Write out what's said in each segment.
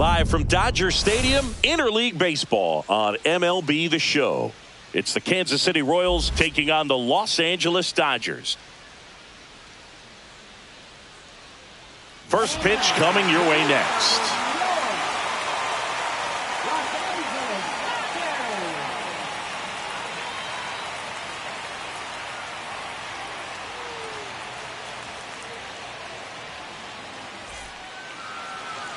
Live from Dodger Stadium, interleague baseball on MLB The Show. It's the Kansas City Royals taking on the Los Angeles Dodgers. First pitch coming your way next.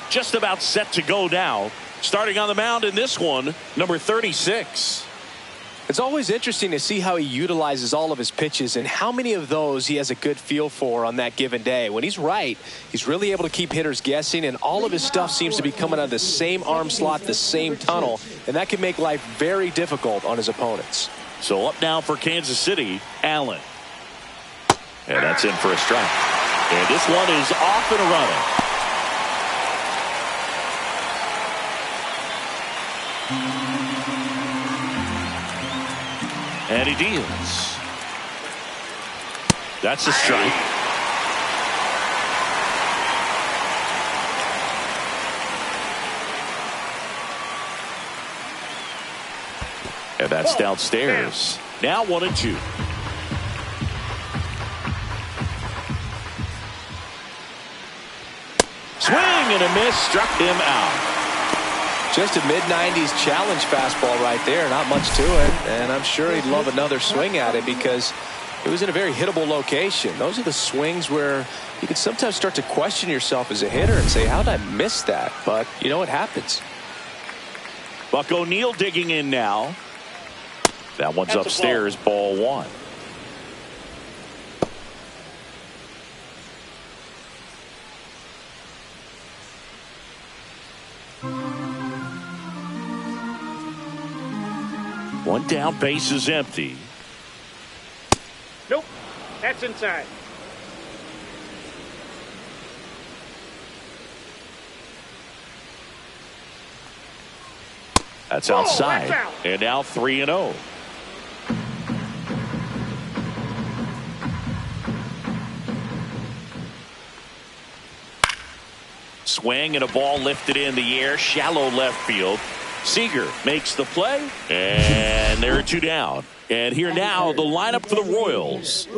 Just about set to go now. Starting on the mound in this one, number 36. It's always interesting to see how he utilizes all of his pitches and how many of those he has a good feel for on that given day. When he's right, he's really able to keep hitters guessing, and all of his stuff seems to be coming out of the same arm slot, the same tunnel, and that can make life very difficult on his opponents. So up now for Kansas City, Allen. And that's in for a strike. And this one is off and running. And he deals. That's a strike. And that's downstairs. Now 1-2. Swing and a miss, struck him out. Just a mid-90s challenge fastball right there. Not much to it. And I'm sure he'd love another swing at it because it was in a very hittable location. Those are the swings where you can sometimes start to question yourself as a hitter and say, how did I miss that? But, you know, it happens. Buck O'Neil digging in now. That one's upstairs, ball one. One down, base is empty. Nope, that's inside. That's outside. That's out. And now 3-0. Swing and a ball lifted in the air, shallow left field. Seager makes the play, and there are two down. And here now, the lineup for the Royals.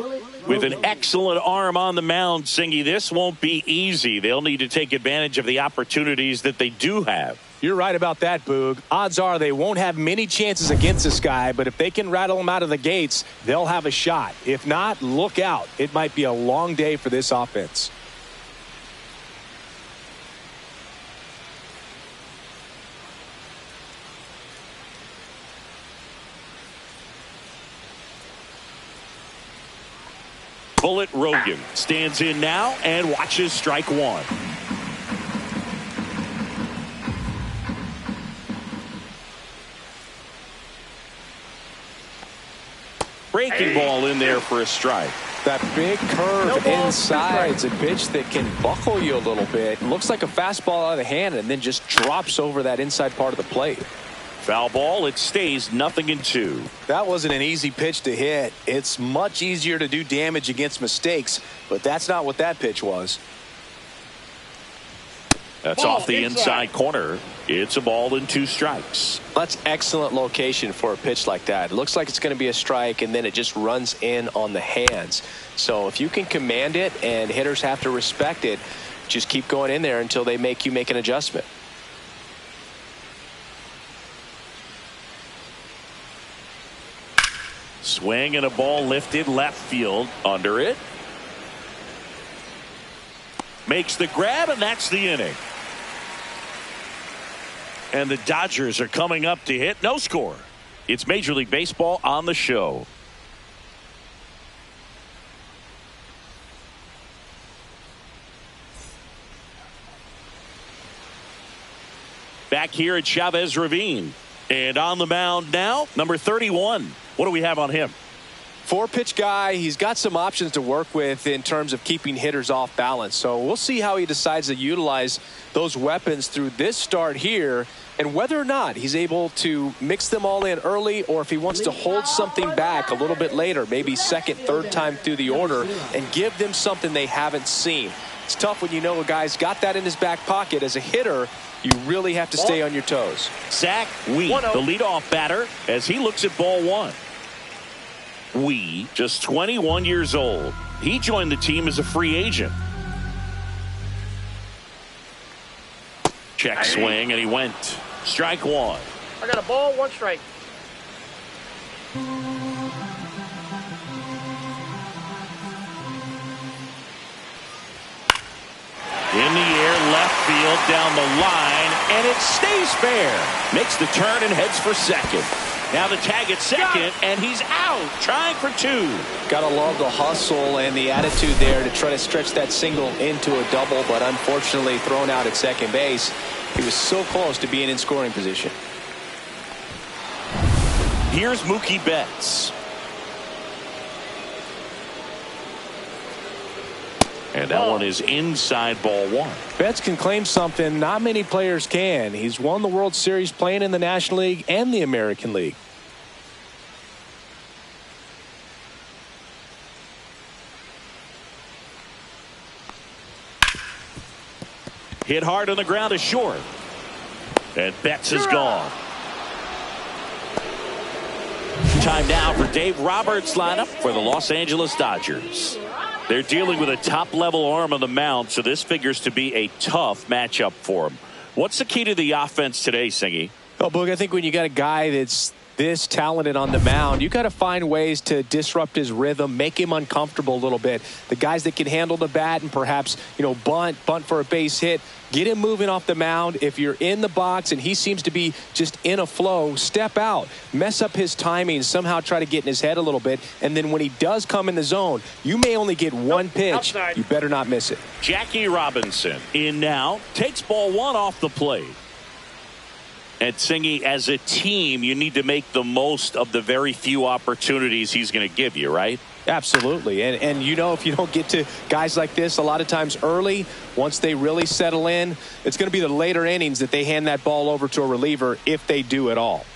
With an excellent arm on the mound, Singy, this won't be easy. They'll need to take advantage of the opportunities that they do have. You're right about that, Boog. Odds are they won't have many chances against this guy, but if they can rattle him out of the gates, they'll have a shot. If not, look out. It might be a long day for this offense. Bullet Rogan stands in now and watches strike one. Breaking ball in there for a strike. That big curve inside is a pitch that can buckle you a little bit. Looks like a fastball out of the hand and then just drops over that inside part of the plate. Foul ball, it stays 0-2. That wasn't an easy pitch to hit. It's much easier to do damage against mistakes, but that's not what that pitch was. That's off the inside corner. It's a ball and 2 strikes. That's excellent location for a pitch like that. It looks like it's going to be a strike, and then it just runs in on the hands. So if you can command it and hitters have to respect it, just keep going in there until they make you make an adjustment. Swing and a ball lifted left field under it. Makes the grab, and that's the inning. And the Dodgers are coming up to hit. No score. It's Major League Baseball on the show. Back here at Chavez Ravine. And on the mound now, number 31. What do we have on him? Four-pitch guy, he's got some options to work with in terms of keeping hitters off balance. So we'll see how he decides to utilize those weapons through this start here, and whether or not he's able to mix them all in early, or if he wants to hold something back a little bit later, maybe second, third time through the order, and give them something they haven't seen. It's tough when you know a guy's got that in his back pocket. As a hitter, you really have to stay on your toes. Zach Wheat, the leadoff batter, as he looks at ball one. Wee, just 21 years old. He joined the team as a free agent. Check swing, and he went. Strike one. I got a ball, one strike. In the air, left field, down the line, and it stays fair. Makes the turn and heads for second. Now the tag at second, and he's out, trying for two. Gotta love the hustle and the attitude there to try to stretch that single into a double, but unfortunately thrown out at second base. He was so close to being in scoring position. Here's Mookie Betts. And that one is inside ball one. Betts can claim something not many players can. He's won the World Series playing in the National League and the American League. Hit hard on the ground is short. And Betts is gone. Time now for Dave Roberts' lineup for the Los Angeles Dodgers. They're dealing with a top-level arm on the mound, so this figures to be a tough matchup for them. What's the key to the offense today, Singy? Well, Boog, I think when you got a guy that's this talented on the mound, you got to find ways to disrupt his rhythm, make him uncomfortable a little bit. The guys that can handle the bat and perhaps, bunt for a base hit, get him moving off the mound. If you're in the box and he seems to be just in a flow, step out, mess up his timing, somehow try to get in his head a little bit. And then when he does come in the zone, you may only get one pitch. Outside. You better not miss it. Jackie Robinson in now, takes ball one off the plate. And Singy, as a team, you need to make the most of the very few opportunities he's going to give you, right? Absolutely. And if you don't get to guys like this a lot of times early, once they really settle in, it's going to be the later innings that they hand that ball over to a reliever, if they do at all.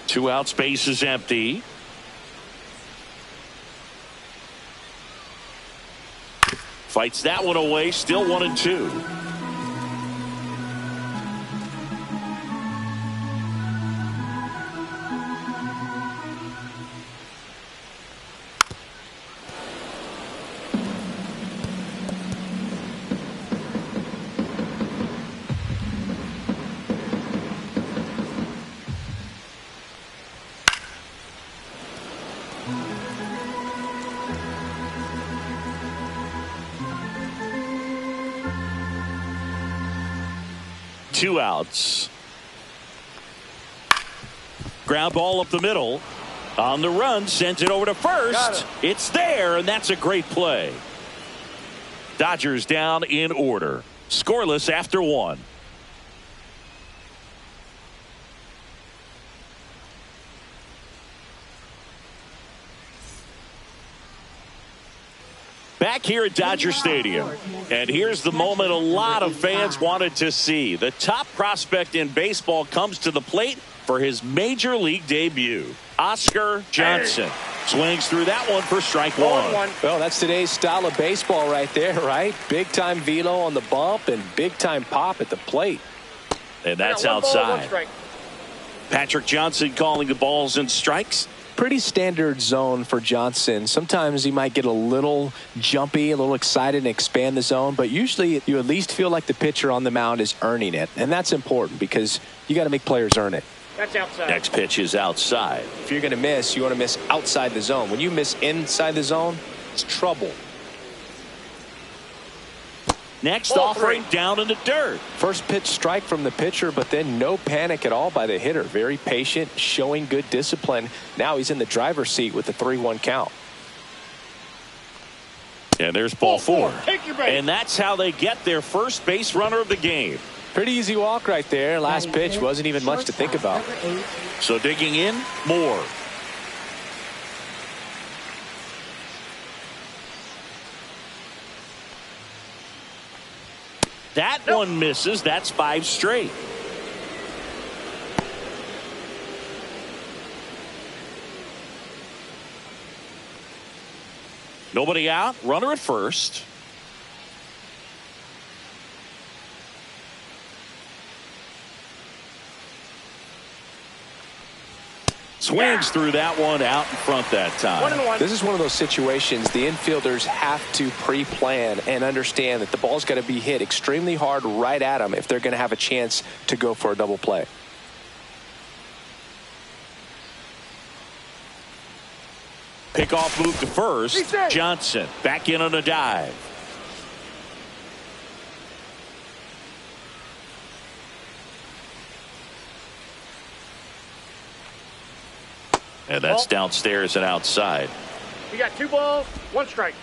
Two out, space is empty. Fights that one away, still 1-2. Two outs. Ground ball up the middle. On the run, sends it over to first. It's there, and that's a great play. Dodgers down in order. Scoreless after one. Back here at Dodger Stadium, and here's the moment a lot of fans wanted to see. The top prospect in baseball comes to the plate for his major league debut. Oscar Johnson swings through that one for strike one. Well, that's today's style of baseball right there, right? Big time velo on the bump and big time pop at the plate. And that's outside. Patrick Johnson calling the balls and strikes. Pretty standard zone for Johnson. Sometimes he might get a little jumpy, a little excited and expand the zone, but usually you at least feel like the pitcher on the mound is earning it, and that's important because you got to make players earn it. That's outside. Next pitch is outside. If you're going to miss, you want to miss outside the zone. When you miss inside the zone, it's trouble. Next offering down in the dirt. First pitch strike from the pitcher, but then no panic at all by the hitter. Very patient, showing good discipline. Now he's in the driver's seat with the 3-1 count. And there's ball four. Take your base. And that's how they get their first base runner of the game. Pretty easy walk right there. Last pitch wasn't even much to think about. So digging in, Moore. That one misses. That's 5 straight. Nobody out. Runner at first. Swings through that one out in front that time. This is one of those situations the infielders have to pre-plan and understand that the ball's got to be hit extremely hard right at them if they're going to have a chance to go for a double play. Pickoff move to first. Johnson back in on a dive. And that's downstairs and outside. You got 2 balls, 1 strike.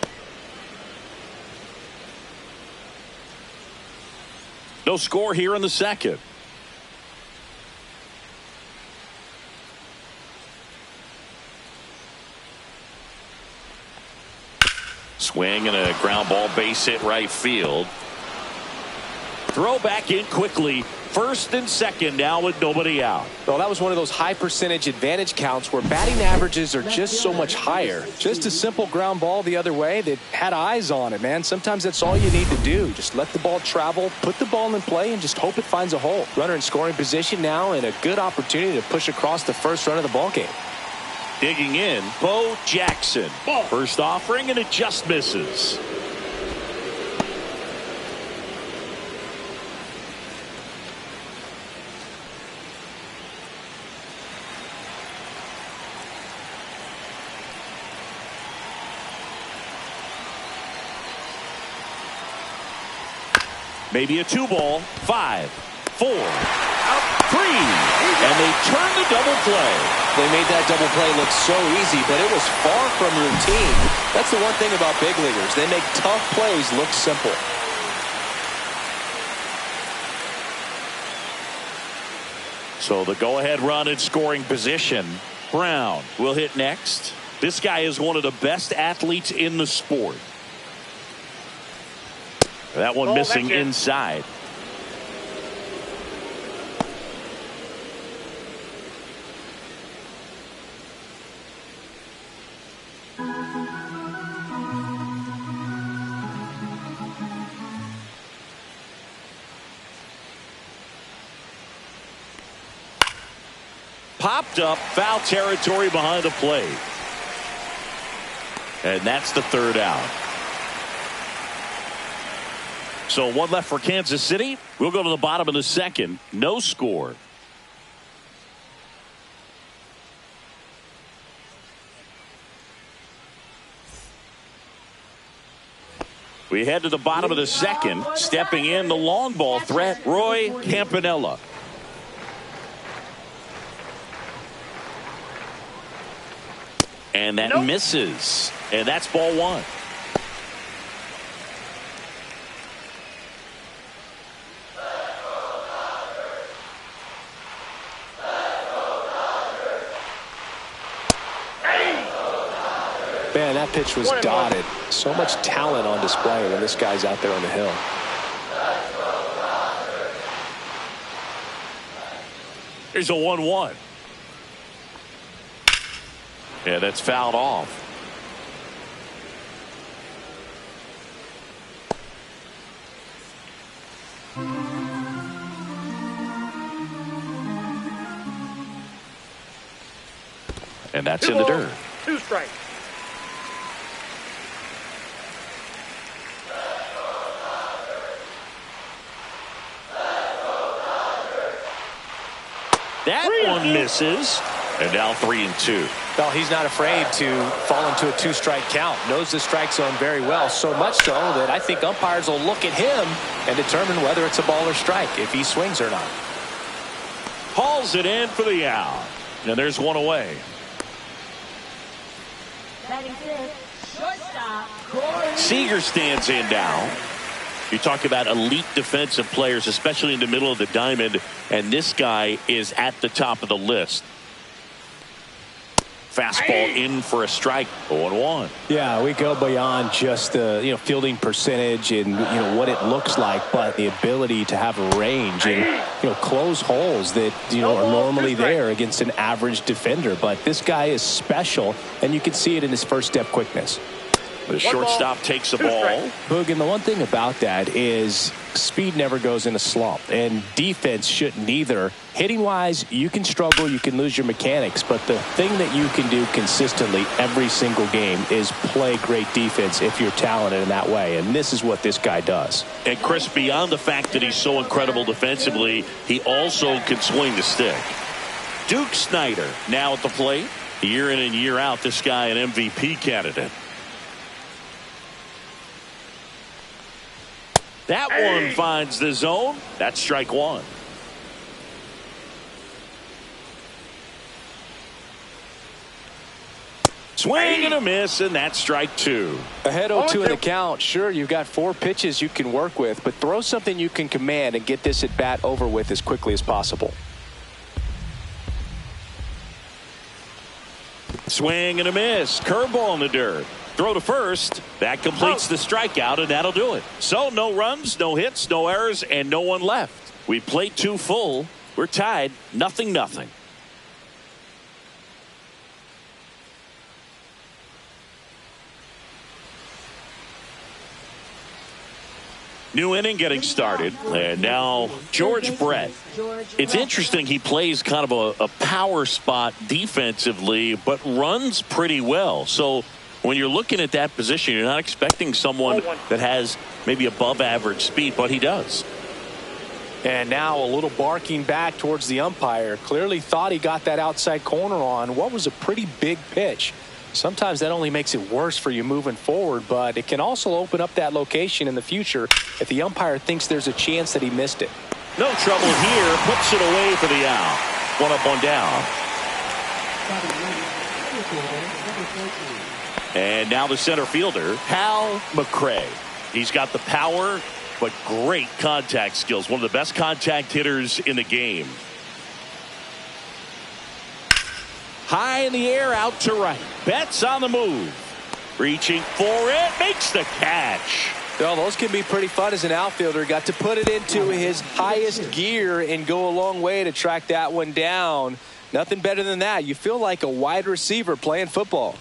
No score here in the second. Swing and a ground ball, base hit right field. Throw back in quickly. First and second now with nobody out. Well, that was one of those high percentage advantage counts where batting averages are just so much higher. Just a simple ground ball the other way that had eyes on it, man. Sometimes that's all you need to do. Just let the ball travel, put the ball in play, and just hope it finds a hole. Runner in scoring position now and a good opportunity to push across the first run of the ball game. Digging in, Bo Jackson. First offering, and it just misses. Maybe a 2 ball, 5, 4, out 3, and they turn the double play. They made that double play look so easy, but it was far from routine. That's the one thing about big leaguers. They make tough plays look simple. So the go-ahead run in scoring position. Brown will hit next. This guy is one of the best athletes in the sport. That one missing inside. Popped up, foul territory behind the plate. And that's the 3rd out. So 1 left for Kansas City. We'll go to the bottom of the second. No score. We head to the bottom of the second. Stepping in the long ball threat, Roy Campanella. And that misses. And that's ball 1. Man, that pitch was dotted. So much talent on display when this guy's out there on the hill. Here's a 1-1. Yeah, that's fouled off. And that's in the dirt. 2 strikes. That one misses. And now 3-2. Well, he's not afraid to fall into a 2-strike count. Knows the strike zone very well. So much so that I think umpires will look at him and determine whether it's a ball or strike, if he swings or not. Hauls it in for the out. And there's 1 away. Seager stands in now. You talk about elite defensive players, especially in the middle of the diamond, and this guy is at the top of the list. Fastball in for a strike. 0-1. Yeah, we go beyond just the fielding percentage and what it looks like, but the ability to have a range and close holes that are normally there against an average defender. But this guy is special, and you can see it in his first step quickness. The shortstop takes the ball. Boog, and the one thing about that is speed never goes in a slump, and defense shouldn't either. Hitting-wise, you can struggle, you can lose your mechanics, but the thing that you can do consistently every single game is play great defense if you're talented in that way, and this is what this guy does. And Chris, beyond the fact that he's so incredible defensively, he also can swing the stick. Duke Snider now at the plate. Year in and year out, this guy an MVP candidate. That one finds the zone. That's strike one. Swing and a miss, and that's strike two. Ahead 0-2 in the count. Sure, you've got 4 pitches you can work with, but throw something you can command and get this at bat over with as quickly as possible. Swing and a miss. Curveball in the dirt. Throw to first. That completes the strikeout, and that'll do it. So no runs, no hits, no errors, and no one left. We played 2 full. We're tied 0-0. New inning getting started, and now George Brett. It's interesting, he plays kind of a power spot defensively, but runs pretty well. So when you're looking at that position, you're not expecting someone that has maybe above average speed, but he does. And now a little barking back towards the umpire. Clearly thought he got that outside corner on what was a pretty big pitch. Sometimes that only makes it worse for you moving forward, but it can also open up that location in the future if the umpire thinks there's a chance that he missed it. No trouble here. Puts it away for the out. 1 up, 1 down. And now the center fielder, Hal McRae. He's got the power, but great contact skills. One of the best contact hitters in the game. High in the air, out to right. Betts on the move. Reaching for it, makes the catch. Well, those can be pretty fun as an outfielder. Got to put it into his highest gear and go a long way to track that one down. Nothing better than that. You feel like a wide receiver playing football.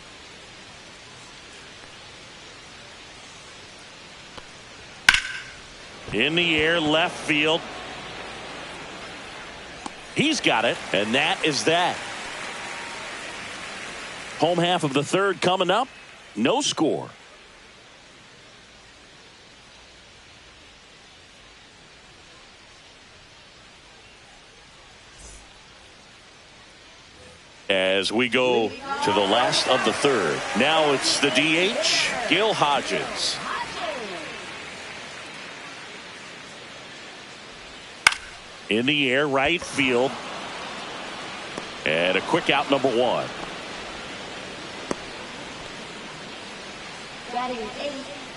In the air, left field. He's got it, and that is that. Home half of the third coming up. No score. As we go to the last of the third. Now it's the DH, Gil Hodges. In the air, right field. And a quick out, number 1.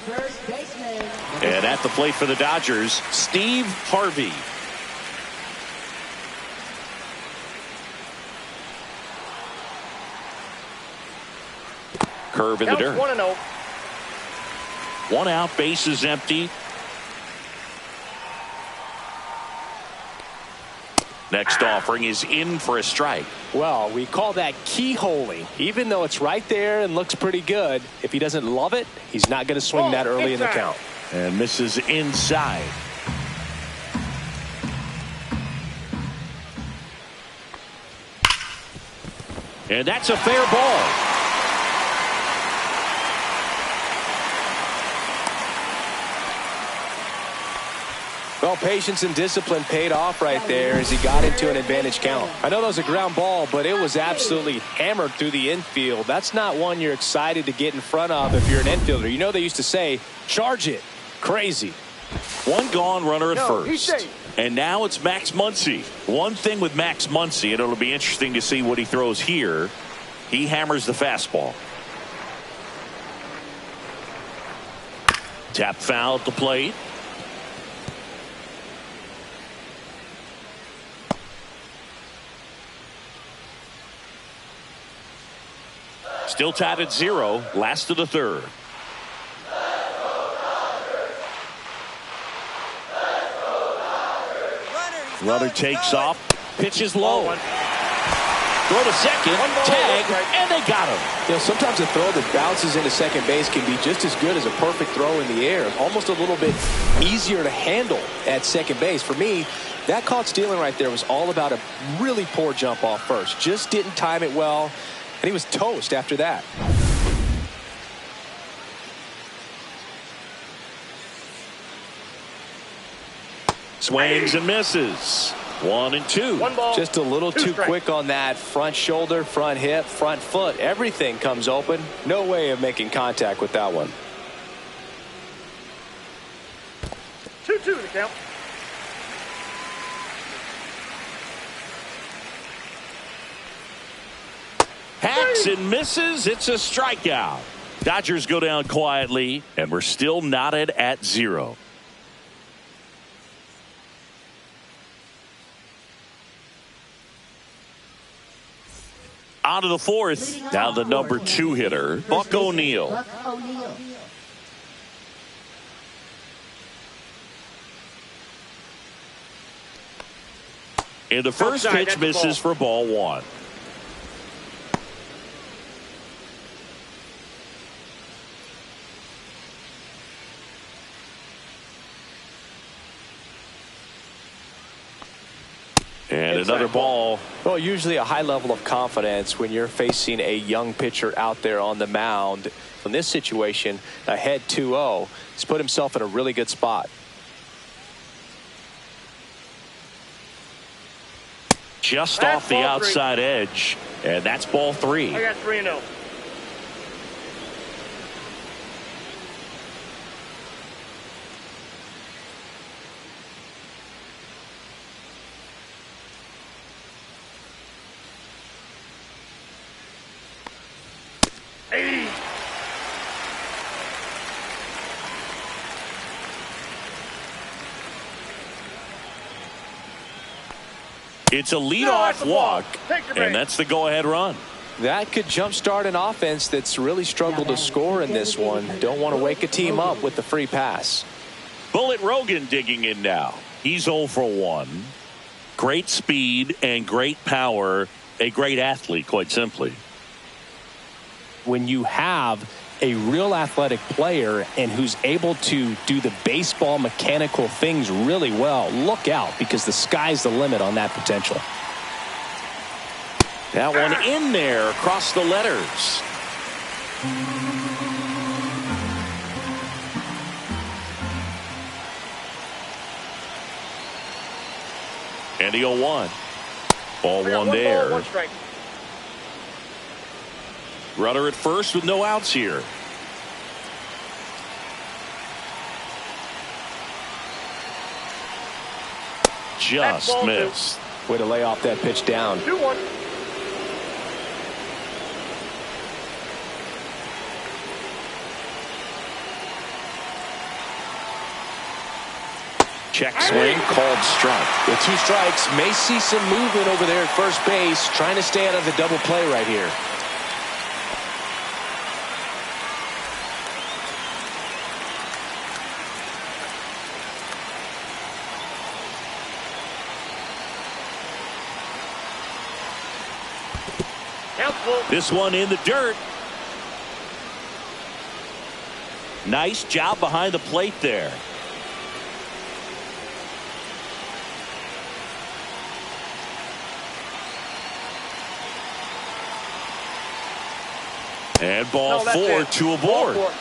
First baseman. And at the plate for the Dodgers, Steve Harvey. Curve in the dirt. 1-0. 1 out, base is empty. Next offering is in for a strike. Well, we call that keyholing. Even though it's right there and looks pretty good, if he doesn't love it, he's not going to swing that early in the count. And misses inside. And that's a fair ball. Well, patience and discipline paid off right there as he got into an advantage count. I know that was a ground ball, but it was absolutely hammered through the infield. That's not one you're excited to get in front of if you're an infielder. You know they used to say, charge it. Crazy. 1 gone, runner at first. And now it's Max Muncy. One thing with Max Muncy, and it'll be interesting to see what he throws here. He hammers the fastball. Tap foul at the plate. Still tied at 0. Last of the third. Runner takes off. Pitches low. Throw to second. Tag. And they got him. You know, sometimes a throw that bounces into second base can be just as good as a perfect throw in the air. Almost a little bit easier to handle at second base. For me, that caught stealing right there was all about a really poor jump off first. Just didn't time it well. And he was toast after that. Swings and misses. 1 and 2. One ball. Just a little too strikes. quick on that front shoulder, front hip, front foot. Everything comes open. No way of making contact with that one. 2-2 the count. Hacks and misses. It's a strikeout. Dodgers go down quietly, and we're still knotted at 0. On to the fourth. Now the number 2 hitter, Buck O'Neil. Buck O'Neil. And the first Outside, pitch that's the misses ball. for ball 1. And another ball. Well, usually a high level of confidence when you're facing a young pitcher out there on the mound. In this situation, ahead 2-0, he's put himself in a really good spot. Just That's off the ball 3. outside edge. And that's ball 3. I got 3-0. It's a leadoff walk, Take your break. and that's the go-ahead run. That could jumpstart an offense that's really struggled to score in this one. Don't want to wake a team up with the free pass. Bullet Rogan digging in now. He's 0 for 1. Great speed and great power. A great athlete, quite simply. When you have a real athletic player and who's able to do the baseball mechanical things really well, look out, because the sky's the limit on that potential. That one in there across the letters. And the 0-1. Ball I got 1 1 there. ball, 1 strike. Runner at first with no outs here. Just ball 2. missed. Way to lay off that pitch down. 2-1. Check swing, called strike. With 2 strikes, may see some movement over there at first base, trying to stay out of the double play right here. Count full. This one in the dirt. Nice job behind the plate there. And ball No, that's 4, it. 2 Ball aboard. 4.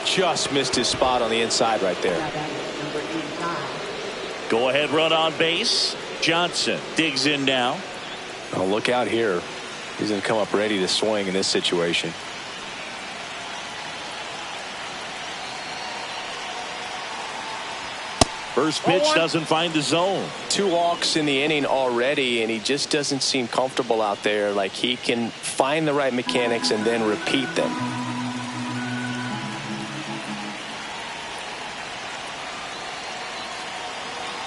Just missed his spot on the inside right there. Now that is number 85. Go ahead run on base. Johnson digs in now. Oh, look out here. He's going to come up ready to swing in this situation. First pitch doesn't find the zone. 2 walks in the inning already, and he just doesn't seem comfortable out there. Like he can find the right mechanics and then repeat them.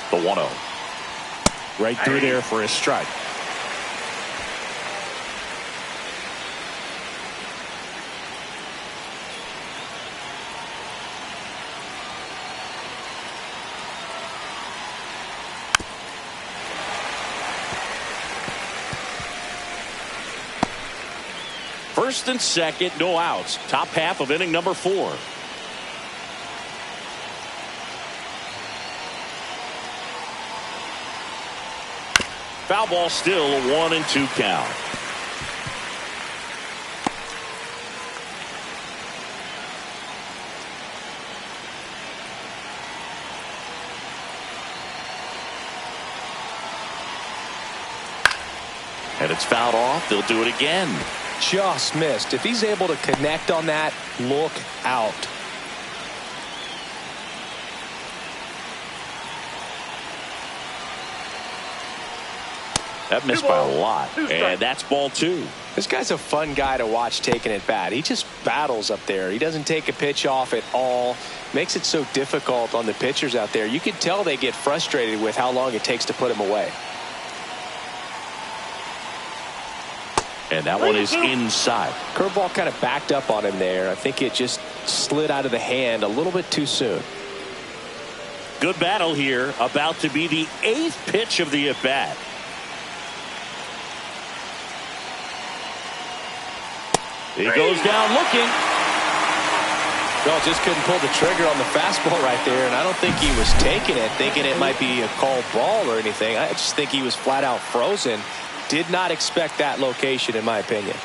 The 1-0. Right through there for a strike. first and second, no outs. Top half of inning number 4. Foul ball, still a 1-2 count. And it's fouled off. They'll do it again. Just missed. If he's able to connect on that, look out. That missed by a lot. And that's ball 2. This guy's a fun guy to watch taking at bat. He just battles up there. He doesn't take a pitch off at all. Makes it so difficult on the pitchers out there. You can tell they get frustrated with how long it takes to put him away. And that one is inside. Curveball kind of backed up on him there. I think it just slid out of the hand a little bit too soon. Good battle here. About to be the 8th pitch of the at-bat. He goes down looking. Well, just couldn't pull the trigger on the fastball right there, and I don't think he was taking it, thinking it might be a called ball or anything. I just think he was flat out frozen. Did not expect that location, in my opinion.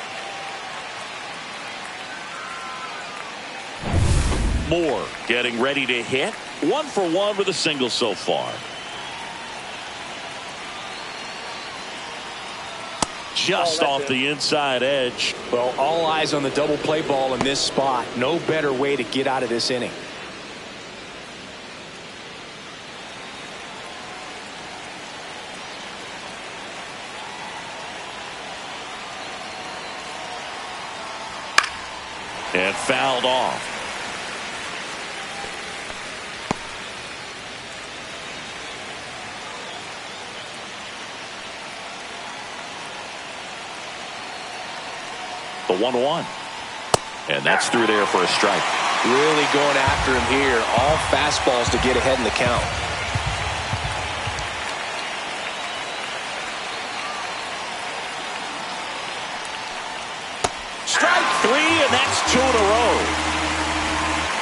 Moore getting ready to hit. 1 for 1 with a single so far. Just off the inside edge. Well, all eyes on the double play ball in this spot. No better way to get out of this inning. And fouled off. The 1-1. And that's through there for a strike. Really going after him here. All fastballs to get ahead in the count. Strike 3, and that's 2 in a row.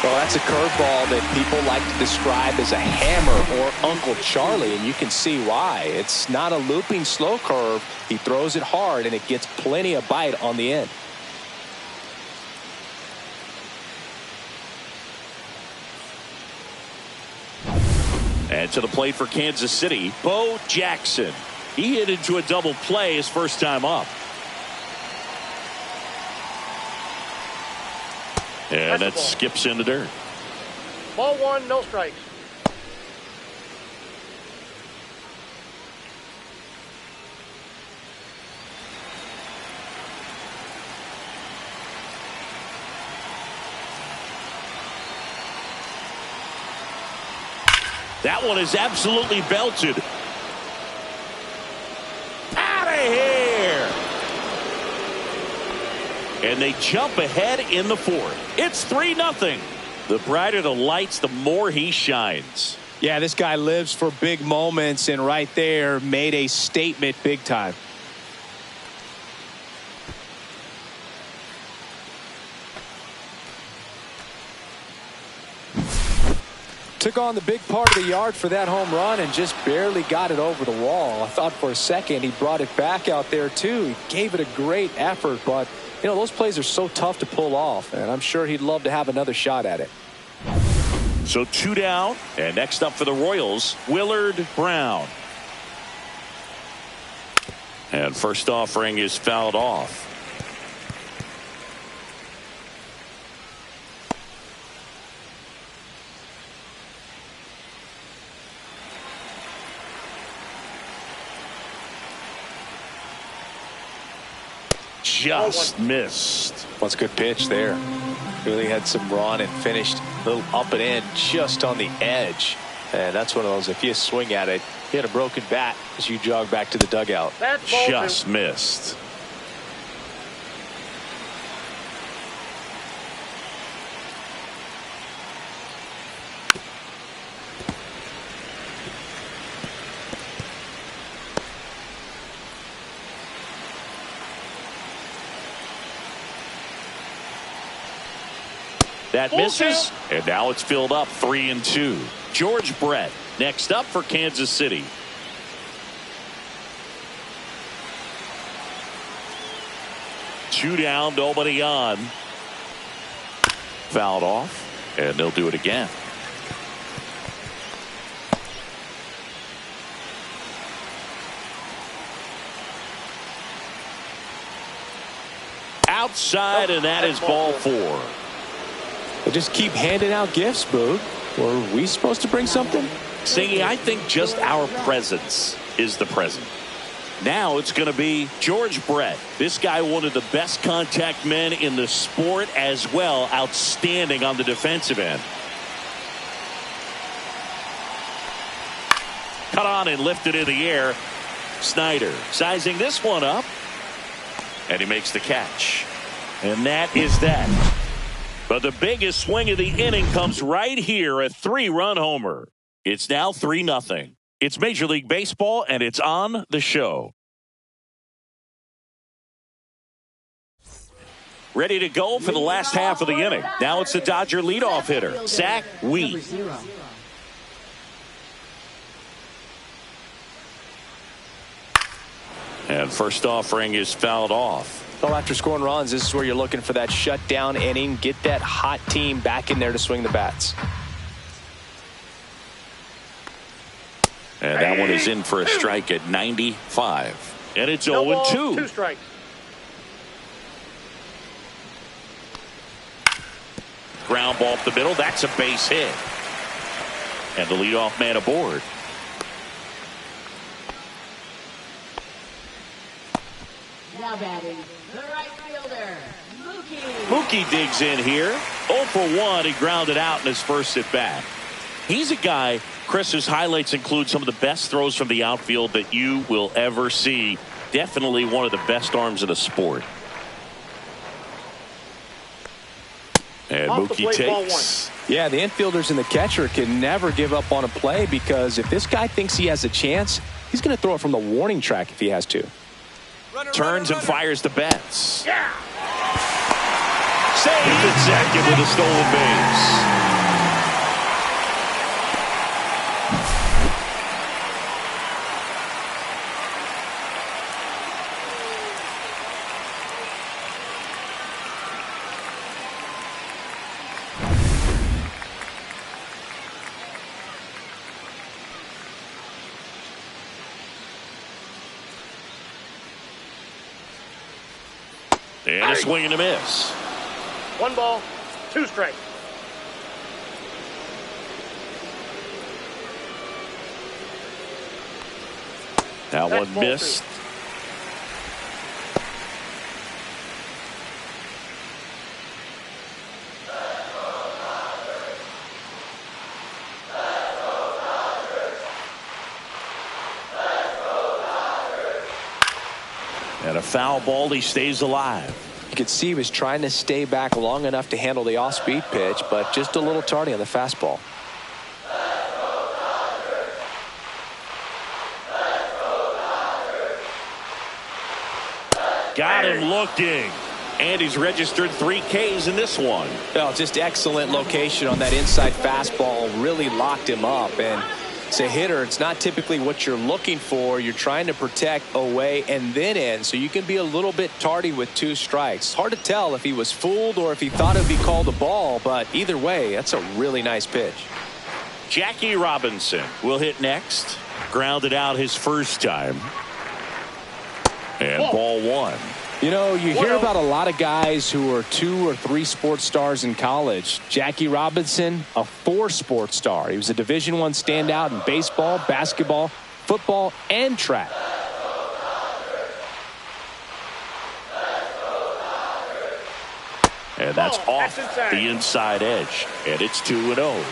Well, that's a curveball that people like to describe as a hammer or Uncle Charlie, and you can see why. It's not a looping slow curve. He throws it hard, and it gets plenty of bite on the end. And to the plate for Kansas City, Bo Jackson. He hit into a double play his first time up. And that skips into dirt. Ball 1, no strikes. That one is absolutely belted. Out of here. And they jump ahead in the 4th. It's 3-0. The brighter the lights, the more he shines. Yeah, this guy lives for big moments, and right there made a statement big time. Took on the big part of the yard for that home run and just barely got it over the wall. I thought for a second he brought it back out there too. He gave it a great effort, but you know, those plays are so tough to pull off, and I'm sure he'd love to have another shot at it. So 2 down, and next up for the Royals, Willard Brown. And first offering is fouled off. Just missed. That's a good pitch there. Really had some run and finished a little up and in just on the edge. And that's one of those, if you swing at it, you had a broken bat as you jog back to the dugout. That's ball 2. Just missed. That misses, and now it's filled up 3-2. George Brett next up for Kansas City. Two down, nobody on. Fouled off, and they'll do it again. Outside, and that is ball 4. They just keep handing out gifts, Boog. Were we supposed to bring something? Singy, I think just our presence is the present. Now it's going to be George Brett. This guy, one of the best contact men in the sport as well. Outstanding on the defensive end. Cut on and lifted in the air. Snyder sizing this one up. And he makes the catch. And that is that. But the biggest swing of the inning comes right here, a 3-run homer. It's now 3-0. It's Major League Baseball, and it's on the show. Ready to go for the last half of the inning. Now it's the Dodger leadoff hitter, Zach Wheat. And first offering is fouled off. Well, after scoring runs, this is where you're looking for that shutdown inning. Get that hot team back in there to swing the bats. And that one is in for a strike at 95. And it's 0-2. 2 strikes. Ground ball up the middle. That's a base hit. And the leadoff man aboard. Now batting, the right fielder, Mookie. Mookie digs in here. 0 for 1. He grounded out in his first at bat. He's a guy, Chris, whose highlights include some of the best throws from the outfield that you will ever see. Definitely one of the best arms in the sport. And Mookie takes. Yeah, the infielders and the catcher can never give up on a play, because if this guy thinks he has a chance, he's going to throw it from the warning track if he has to. Turns and fires the Betts. Yeah. Saved at second with a stolen base. And a swing and a miss. 1 ball, 2 strikes. That one missed. And a foul ball, he stays alive. You could see he was trying to stay back long enough to handle the off-speed pitch, but just a little tardy on the fastball. Got him looking. And he's registered 3 Ks in this one. Well, just excellent location on that inside fastball. Really locked him up. And as a hitter, it's not typically what you're looking for. You're trying to protect away and then in, so you can be a little bit tardy with 2 strikes. It's hard to tell if he was fooled or if he thought it would be called a ball, but either way, that's a really nice pitch. Jackie Robinson will hit next. Grounded out his first time. And ball 1. You know, you hear about a lot of guys who are 2 or 3 sports stars in college. Jackie Robinson, a 4 sports star. He was a Division I standout in baseball, basketball, football, and track. And that's off the inside edge. And it's 2-0.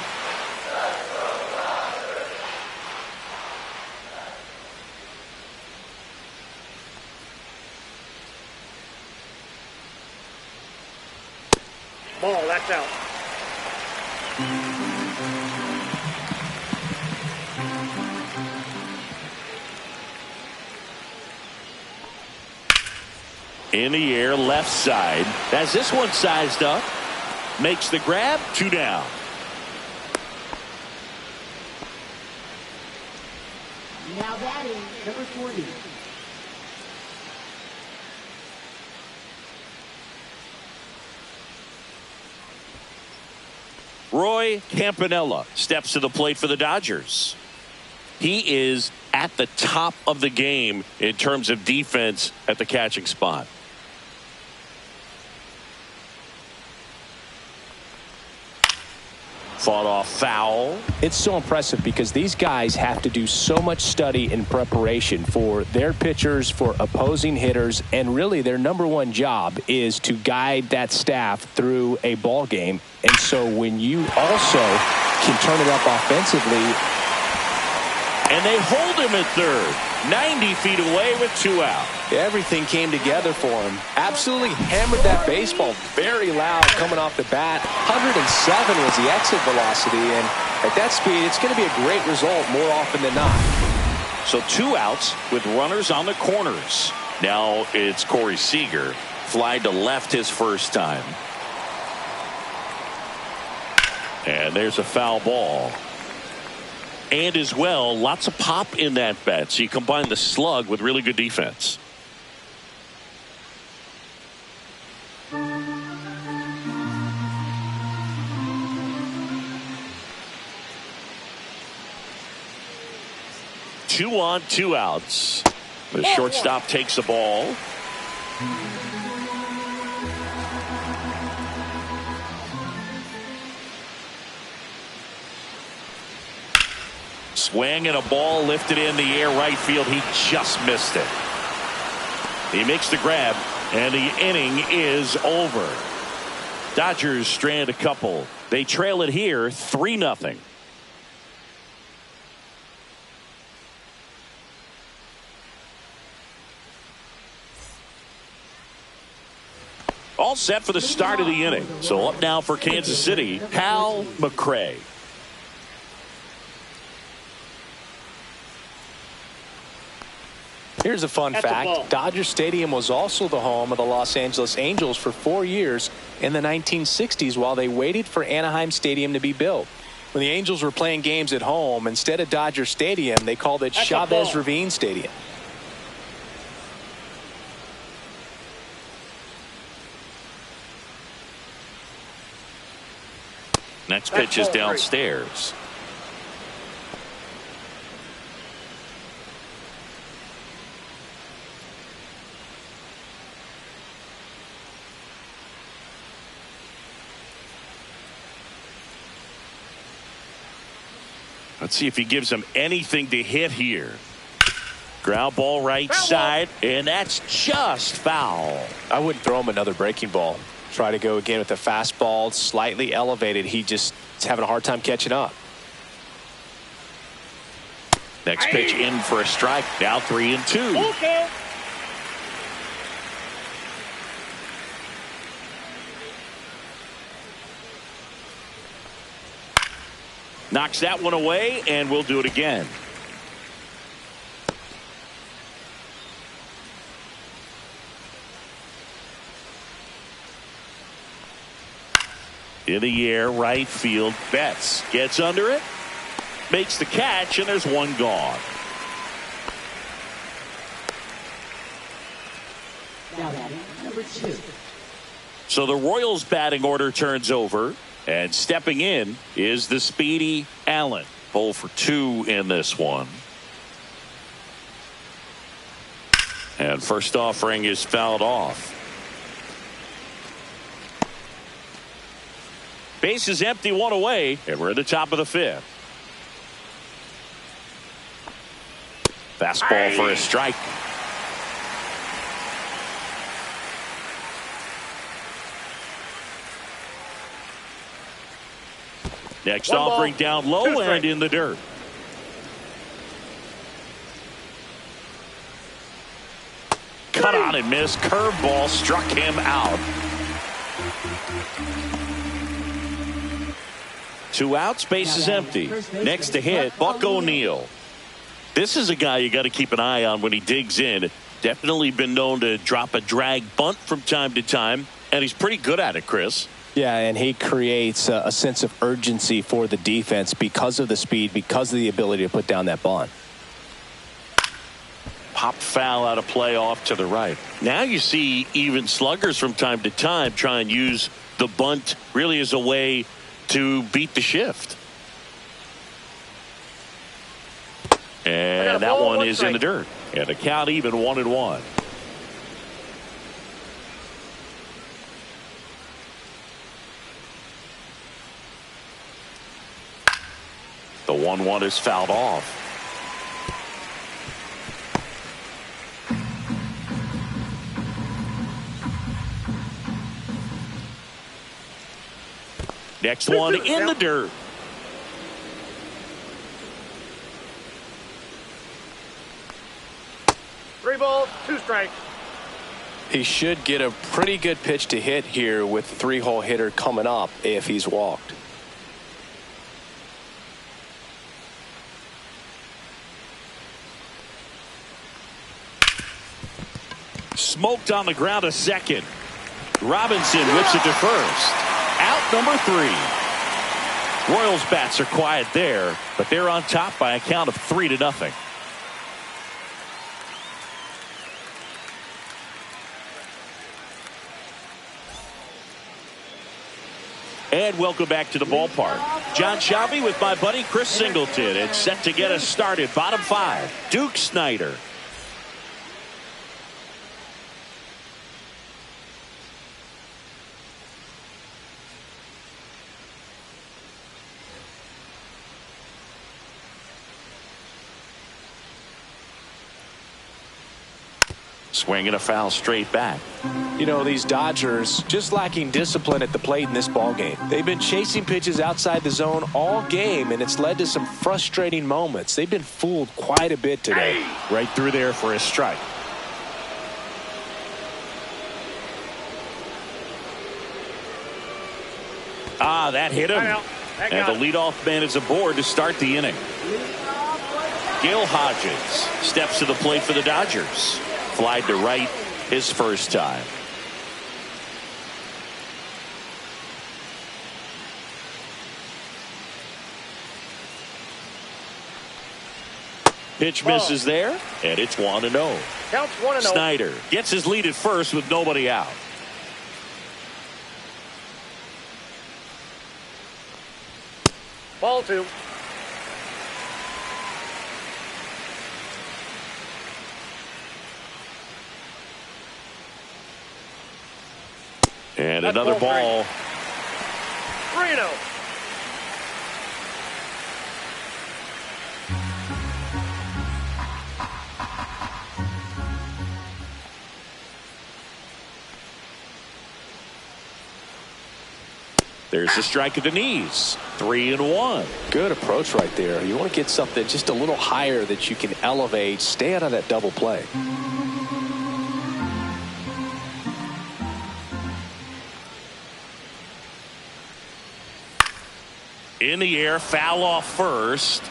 Ball, that's out. In the air, left side. As this one sized up. makes the grab. 2 down. Now batting, number 40. Roy Campanella steps to the plate for the Dodgers. He is at the top of the game in terms of defense at the catching spot. Fought off foul. It's so impressive because these guys have to do so much study and preparation for their pitchers, for opposing hitters, and really their number one job is to guide that staff through a ball game. And so when you also can turn it up offensively. And they hold him at third. 90 feet away with 2 out. Everything came together for him. Absolutely hammered that baseball very loud coming off the bat. 107 was the exit velocity, and at that speed, it's going to be a great result more often than not. So 2 outs with runners on the corners. Now it's Corey Seager. Fly to left his first time. And there's a foul ball. And as well, lots of pop in that bat. So you combine the slug with really good defense. Two on, 2 outs. The shortstop takes the ball. Swing and a ball lifted in the air right field. He just missed it. He makes the grab, and the inning is over. Dodgers strand a couple. They trail it here 3-0. All set for the start of the inning. So up now for Kansas City, Hal McRae. Here's a fun fact. Dodger Stadium was also the home of the Los Angeles Angels for 4 years in the 1960s while they waited for Anaheim Stadium to be built. When the Angels were playing games at home, instead of Dodger Stadium, they called it Chavez Ravine Stadium. Next pitch is downstairs. Let's see if he gives him anything to hit here. Ground ball right side, and that's just foul. I wouldn't throw him another breaking ball. Try to go again with the fastball, slightly elevated. He just is having a hard time catching up. Next pitch in for a strike. Now 3-2. Okay. Knocks that one away, and we'll do it again. In the air, right field. Betts gets under it, makes the catch, and there's one gone. Now batting, number 2. So the Royals batting order turns over. And stepping in is the speedy Allen. 0 for 2 in this one. And first offering is fouled off. Base is empty, 1 away, and we're at the top of the 5th. Fastball for a strike. Next offering down low and in the dirt. Cut on and missed. Curveball struck him out. 2 outs, base is empty. Next to hit, Buck O'Neil. This is a guy you got to keep an eye on when he digs in. Definitely been known to drop a drag bunt from time to time, and he's pretty good at it, Chris. Yeah, and he creates a sense of urgency for the defense because of the speed, because of the ability to put down that bunt. Pop foul out of play off to the right. Now you see even sluggers from time to time try and use the bunt really as a way to beat the shift. And that one is in the dirt. And the count even 1-1. The 1-1 is fouled off. Next one in the dirt. Three balls, two strikes. He should get a pretty good pitch to hit here with the three-hole hitter coming up if he's walked. Smoked on the ground to second. Robinson whips it to first. Out number 3. Royals bats are quiet there, but they're on top by a count of 3-0. And welcome back to the ballpark. John Shelby with my buddy Chris Singleton. It's set to get us started. Bottom 5, Duke Snider. Swinging a foul straight back. You know, these Dodgers just lacking discipline at the plate in this ballgame. They've been chasing pitches outside the zone all game, and it's led to some frustrating moments. They've been fooled quite a bit today. Right through there for a strike. That hit him. And the leadoff man is aboard to start the inning. Gil Hodges steps to the plate for the Dodgers. Flied to right his first time. Pitch misses there, and it's 1-0. Counts 1-0. Snider gets his lead at first with nobody out. Ball 2. And another ball. 3-0. There's a strike at the knees. 3-1. Good approach right there. You want to get something just a little higher that you can elevate. Stay out of that double play. In the air, foul off first.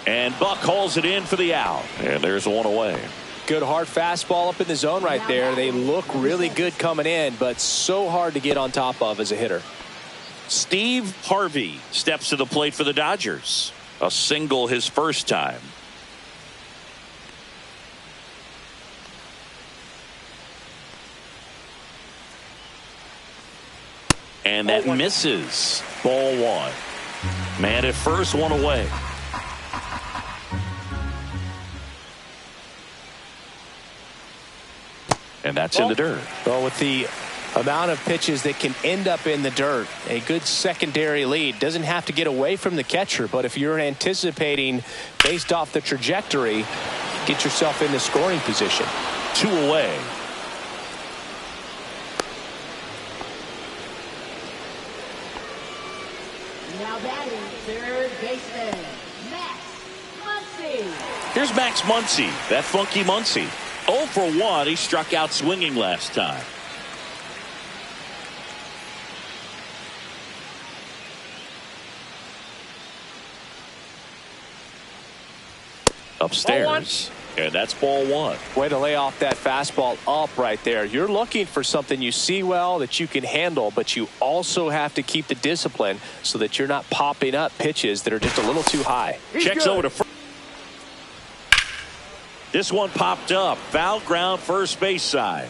And Buck hauls it in for the out. And there's one away. Good hard fastball up in the zone right there. They look really good coming in, but so hard to get on top of as a hitter. Steve Harvey steps to the plate for the Dodgers. A single his first time. And that misses. Ball 1. Man at first, one away. And that's in the dirt. Well, with the amount of pitches that can end up in the dirt, a good secondary lead. Doesn't have to get away from the catcher, but if you're anticipating based off the trajectory, get yourself into scoring position. 2 away. Now batting third baseman, Max Muncy. Here's Max Muncy, that funky Muncy. 0 for 1. He struck out swinging last time. Upstairs. And that's ball one. Way to lay off that fastball up right there. You're looking for something you see well that you can handle, but you also have to keep the discipline so that you're not popping up pitches that are just a little too high. Checks over to first. This one popped up. Foul ground, first base side.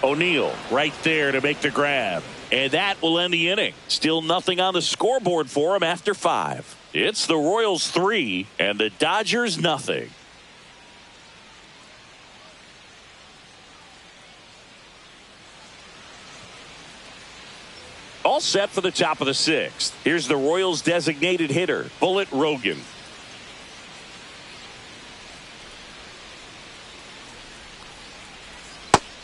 O'Neill right there to make the grab. And that will end the inning. Still nothing on the scoreboard for him after 5. It's the Royals 3 and the Dodgers nothing. All set for the top of the 6th. Here's the Royals designated hitter, Bullet Rogan.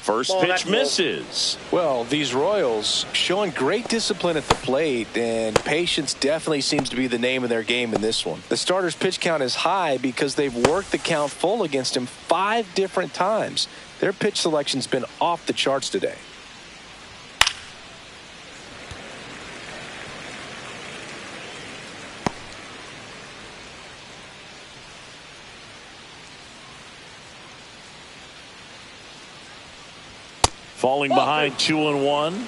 First pitch misses. Well, these Royals showing great discipline at the plate, and patience definitely seems to be the name of their game in this one. The starter's pitch count is high because they've worked the count full against him 5 different times. Their pitch selection's been off the charts today. Falling behind 2-1.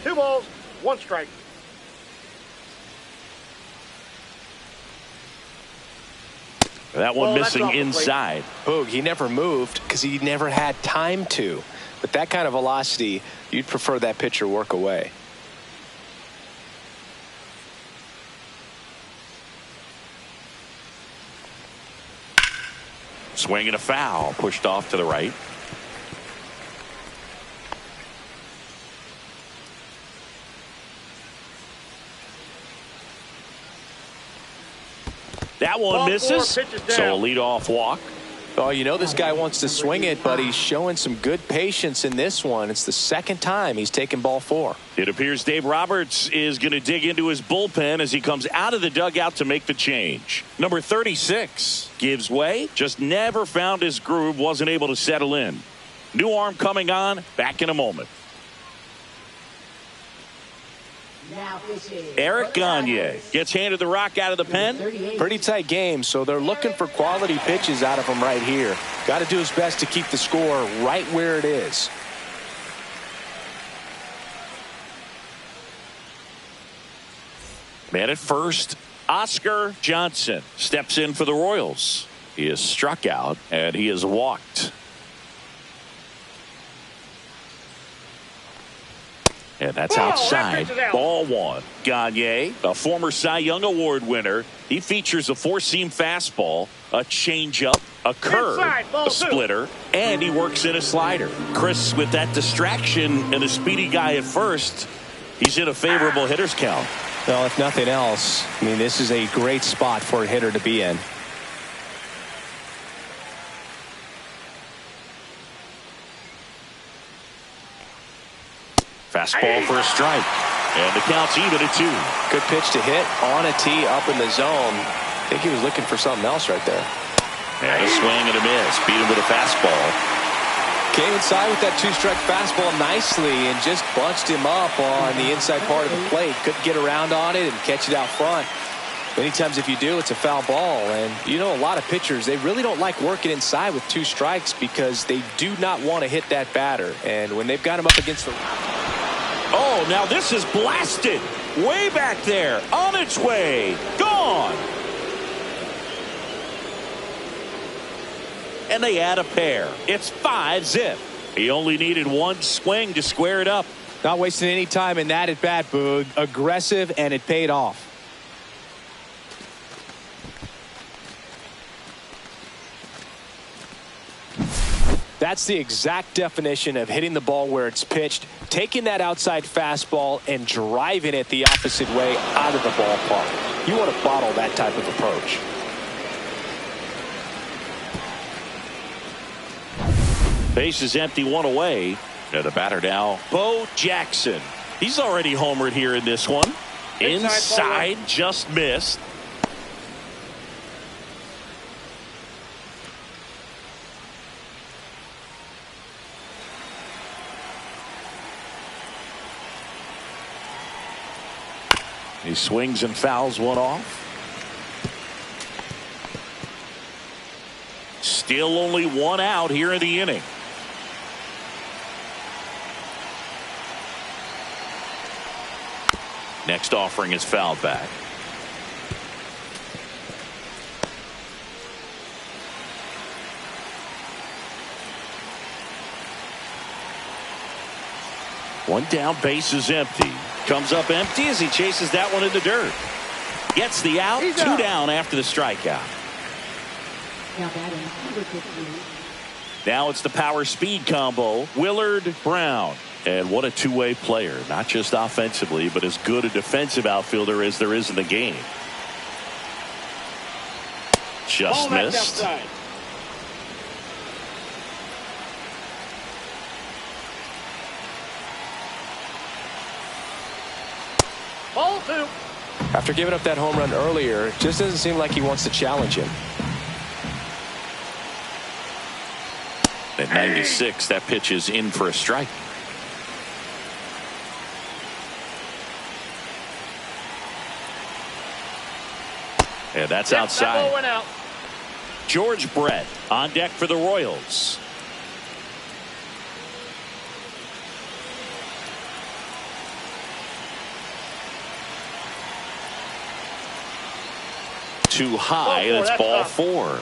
2 balls, 1 strike. That one missing inside. Boog, he never moved because he never had time to. With that kind of velocity, you'd prefer that pitcher work away. Swing and a foul. Pushed off to the right. That one misses, so a leadoff walk. Oh, you know this guy wants to swing it, but he's showing some good patience in this one. It's the 2nd time he's taken ball 4. It appears Dave Roberts is going to dig into his bullpen as he comes out of the dugout to make the change. Number 36 gives way, just never found his groove, wasn't able to settle in. New arm coming on, back in a moment. Eric Gagne gets handed the rock out of the pen. Pretty tight game, so they're looking for quality pitches out of him right here. Got to do his best to keep the score right where it is. Man at first, Oscar Johnson steps in for the Royals. He is struck out and he is walked. And that's outside. Ball 1. Gagne, a former Cy Young Award winner. He features a 4-seam fastball, a changeup, a curve, a splitter, and he works in a slider. Chris, with that distraction and a speedy guy at first, he's in a favorable hitter's count. Well, if nothing else, I mean, this is a great spot for a hitter to be in. Fastball for a strike. And the count's even at 2. Good pitch to hit on a tee up in the zone. I think he was looking for something else right there. And a swing and a miss. Beat him with a fastball. Came inside with that 2-strike fastball nicely and just bunched him up on the inside part of the plate. Couldn't get around on it and catch it out front. Many times if you do, it's a foul ball. And you know, a lot of pitchers, they really don't like working inside with 2 strikes because they do not want to hit that batter. And when they've got him up against the... Oh, now this is blasted. Way back there. On its way. Gone. And they add a pair. It's 5-zip. He only needed 1 swing to square it up. Not wasting any time in that at bat, Boog. Aggressive, and it paid off. That's the exact definition of hitting the ball where it's pitched, taking that outside fastball and driving it the opposite way out of the ballpark. You want to bottle that type of approach. Base is empty, 1 away. And the batter now, Bo Jackson. He's already homered here in this one. Inside, just missed. He swings and fouls one off. Still only one out here in the inning. Next offering is fouled back. One down, base is empty. Comes up empty as he chases that one in the dirt. Gets the out. He's Two out. down after the strikeout. Now batting number 15. Now it's the power speed combo. Willard Brown. And what a two-way player. Not just offensively, but as good a defensive outfielder as there is in the game. Just Ball knocked missed. outside. Ball 2. After giving up that home run earlier, it just doesn't seem like he wants to challenge him. At 96, that pitch is in for a strike. And that's That outside. ball went out. George Brett on deck for the Royals. Too high. Ball 4, That's that's ball up. 4.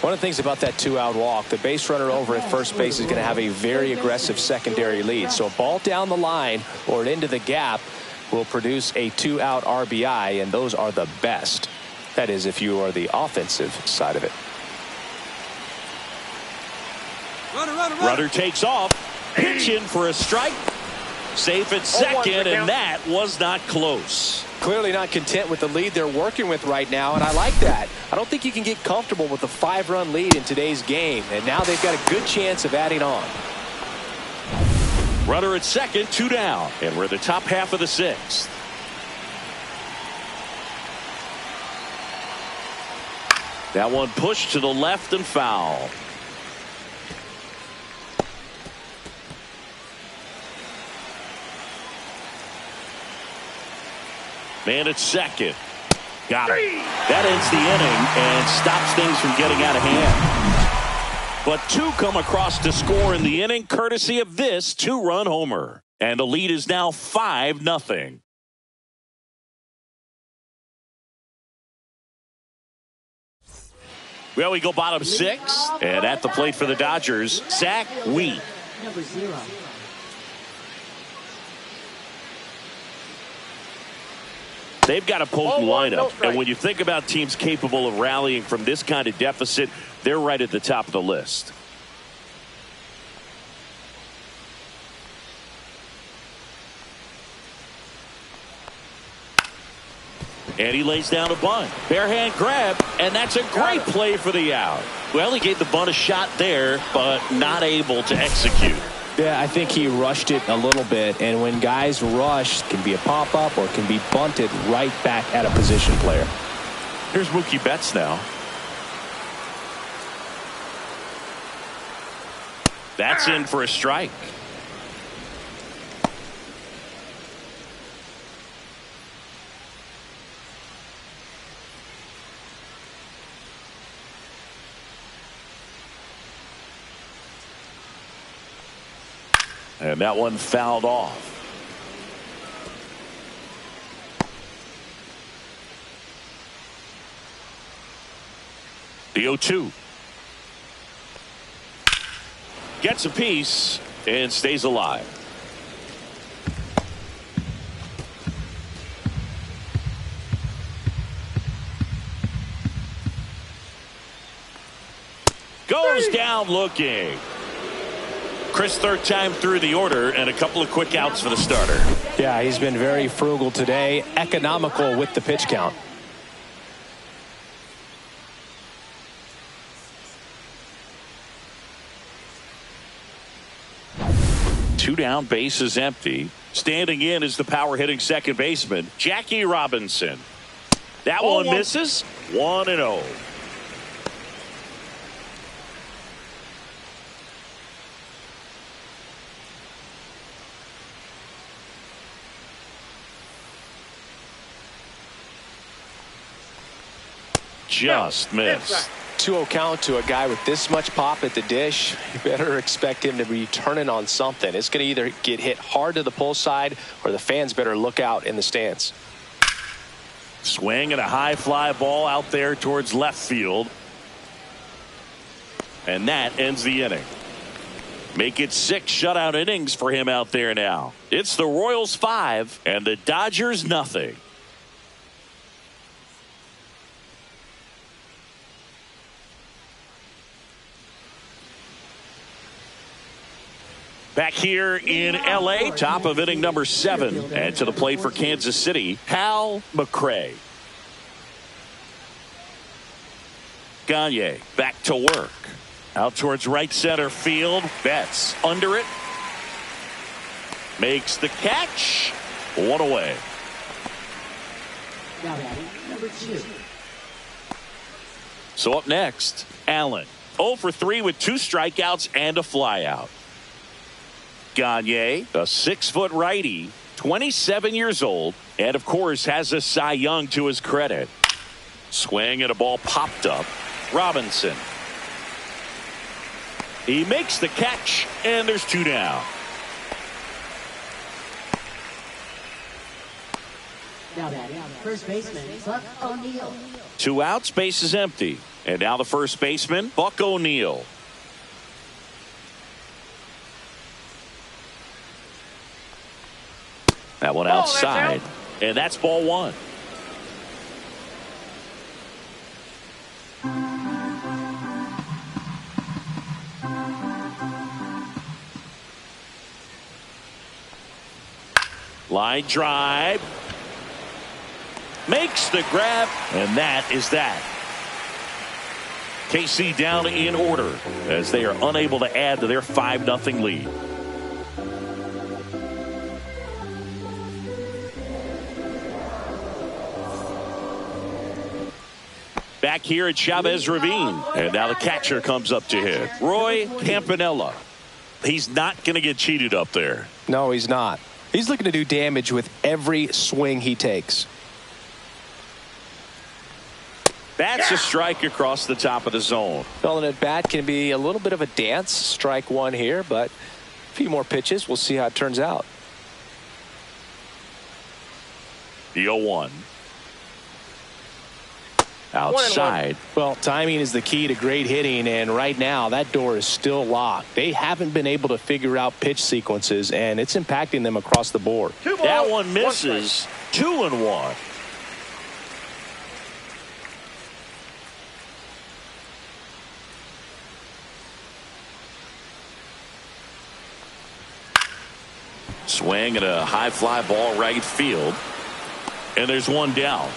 One of the things about that two-out walk, the base runner over at first base is going to have a very aggressive secondary lead. So a ball down the line or into the gap will produce a two-out RBI, and those are the best. That is, if you are the offensive side of it. Runner takes off. Pitch in for a strike. Safe at second, and that was not close. Clearly not content with the lead they're working with right now, and I like that. I don't think you can get comfortable with a 5-run lead in today's game, and now they've got a good chance of adding on. Runner at second, 2 down, and we're in the top half of the 6th. That one pushed to the left and foul. Man at second. Got it. That ends the inning and stops things from getting out of hand. But 2 come across to score in the inning, courtesy of this 2-run homer. And the lead is now 5-0. Well, we go bottom 6. And at the plate for the Dodgers, Zach Wheat. Number 0. They've got a potent Ball 1, no lineup, strike. and when you think about teams capable of rallying from this kind of deficit, they're right at the top of the list. And he lays down a bunt. Bare hand grab, and that's a great play for the out. Well, he gave the bunt a shot there, but not able to execute. Yeah, I think he rushed it a little bit, and when guys rush, it can be a pop-up or it can be bunted right back at a position player. Here's Mookie Betts now. That's in for a strike. And that one fouled off. The 0-2. Gets a piece and stays alive. Goes down looking. Chris, third time through the order, and a couple of quick outs for the starter. Yeah, he's been very frugal today, economical with the pitch count. Two down, base is empty. Standing in is the power hitting second baseman, Jackie Robinson. That one misses. 1-0. Just missed. 2-0 count to a guy with this much pop at the dish, you better expect him to be turning on something. It's going to either get hit hard to the pull side or the fans better look out in the stands. Swing and a high fly ball out there towards left field. And that ends the inning. Make it 6 shutout innings for him out there now. It's the Royals 5 and the Dodgers nothing. Back here in L.A., top of inning number 7. And to the plate for Kansas City, Hal McRae. Gagne back to work. Out towards right center field. Betts under it. Makes the catch. 1 away. Now batting, number 2. So up next, Allen. 0 for 3 with 2 strikeouts and a flyout. Gagne, a 6-foot righty, 27 years old, and of course has a Cy Young to his credit. Swing and a ball popped up. Robinson. He makes the catch, and there's 2 down. Now batting, first baseman, Buck O'Neil. 2 outs, base is empty. And now the first baseman, Buck O'Neil. That one outside, and that's ball 1. Line drive. Makes the grab, and that is that. KC down in order as they are unable to add to their 5-0 lead. Back here at Chavez Ravine, and now the catcher comes up to hit. Roy Campanella. He's not going to get cheated up there. No, he's not. He's looking to do damage with every swing he takes. That's a strike across the top of the zone. Filling at bat can be a little bit of a dance. Strike 1 here, but a few more pitches. We'll see how it turns out. The 0-1. Outside. Well, timing is the key to great hitting, and right now that door is still locked. They haven't been able to figure out pitch sequences, and it's impacting them across the board. That one misses. 2-1. Swing and a high fly ball right field, and there's 1 down.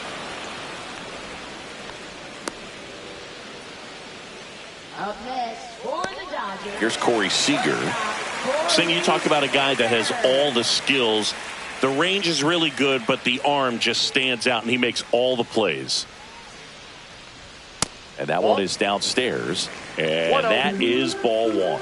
Up next for the Dodgers. Here's Corey Seager. Sing, you talk about a guy that has all the skills. The range is really good, but the arm just stands out, and he makes all the plays. And that one is downstairs, and that is ball 1.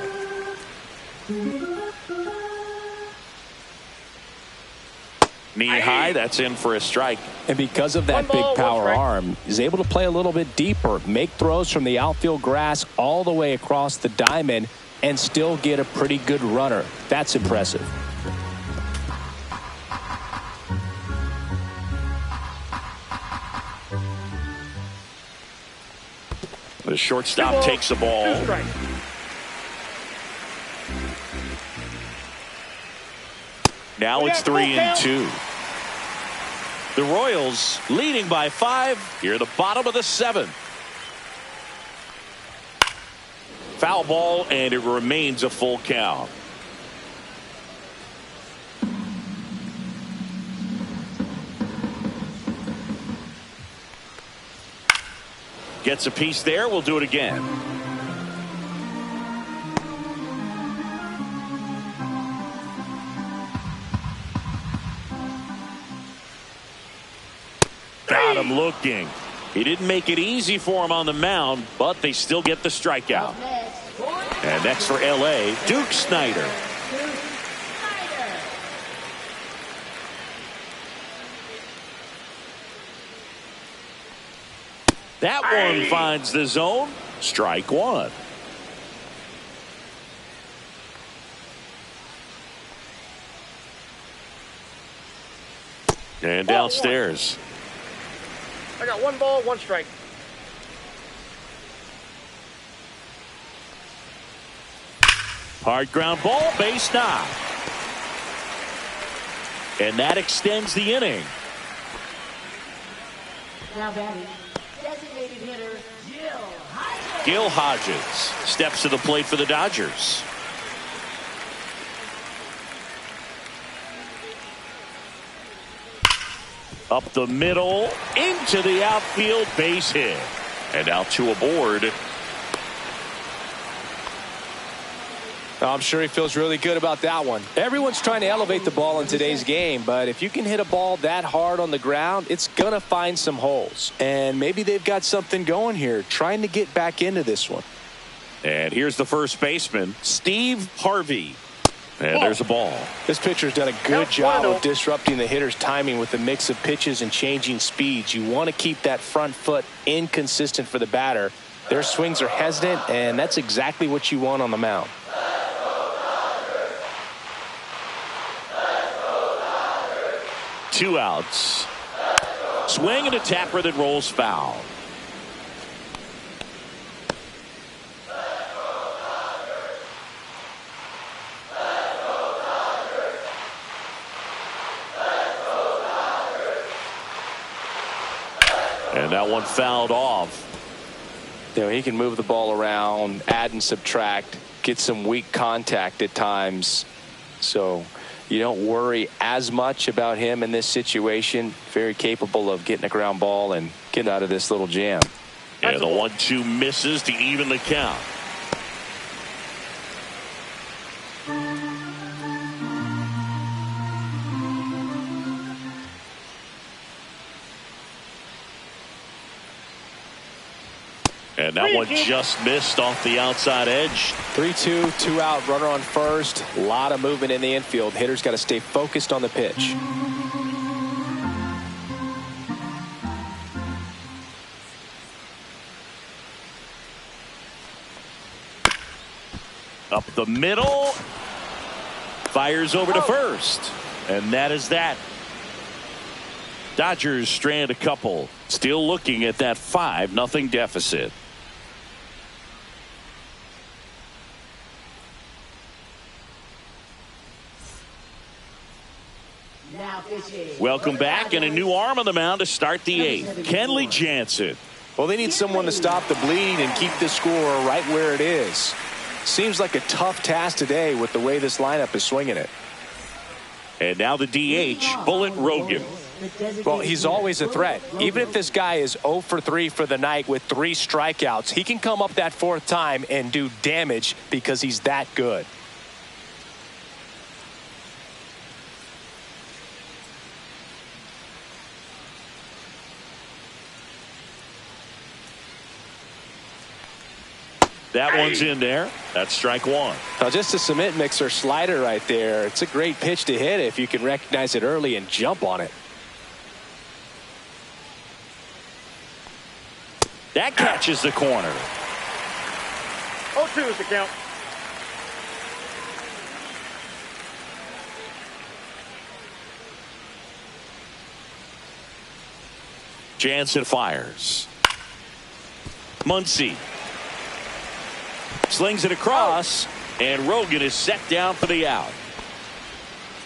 Knee high, that's in for a strike. And because of that big power arm, he's able to play a little bit deeper, make throws from the outfield grass all the way across the diamond, and still get a pretty good runner. That's impressive. The shortstop takes the ball. Now it's 3-2. The Royals leading by 5 here at the bottom of the 7th. Foul ball, and it remains a full count. Gets a piece there. We'll do it again. Got him looking. He didn't make it easy for him on the mound, but they still get the strikeout. And next for L.A., Duke Snider. That one finds the zone, Strike one. And downstairs. I got 1 ball, 1 strike. Hard ground ball, base knock. And that extends the inning. Now batting, designated hitter, Gil Hodges steps to the plate for the Dodgers. Up the middle, into the outfield, base hit. And out to aboard. I'm sure he feels really good about that one. Everyone's trying to elevate the ball in today's game, but if you can hit a ball that hard on the ground, it's going to find some holes. And maybe they've got something going here, trying to get back into this one. And here's the first baseman, Steve Harvey. And there's a ball. This pitcher's done a good job of disrupting the hitter's timing with the mix of pitches and changing speeds. You want to keep that front foot inconsistent for the batter. Their swings are hesitant, and that's exactly what you want on the mound. Two outs. Swing and a tapper that rolls foul. And that one fouled off. You know, he can move the ball around, add and subtract, get some weak contact at times. So you don't worry as much about him in this situation. Very capable of getting a ground ball and getting out of this little jam. And the 1-2 misses to even the count. And that one just missed off the outside edge. 3-2, 2-out, runner on first. A lot of movement in the infield. Hitter's got to stay focused on the pitch. Up the middle. Fires over to first. And that is that. Dodgers strand a couple. Still looking at that 5-0 deficit. 8. Welcome back, and a new arm on the mound to start the 8th. Kenley Jansen. Well, they need someone to stop the bleed and keep the score right where it is. Seems like a tough task today with the way this lineup is swinging it. And now the DH, Bullet Rogan. Well, he's always a threat. Even if this guy is 0 for 3 for the night with 3 strikeouts, he can come up that 4th time and do damage because he's that good. That one's in there. That's strike one. Now, just a cement mixer slider right there. It's a great pitch to hit if you can recognize it early and jump on it. That catches the corner. 0-2 is the count. Jansen fires. Muncy slings it across, and Rogan is set down for the out.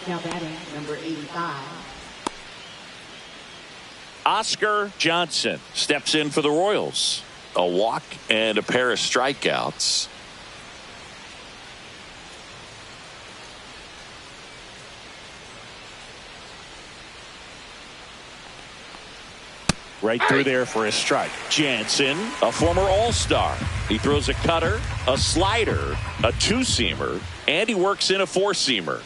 Now batting, number 85. Oscar Johnson steps in for the Royals. A walk and a pair of strikeouts. Right through there for a strike. Jansen, a former All-Star. He throws a cutter, a slider, a two-seamer, and he works in a four-seamer.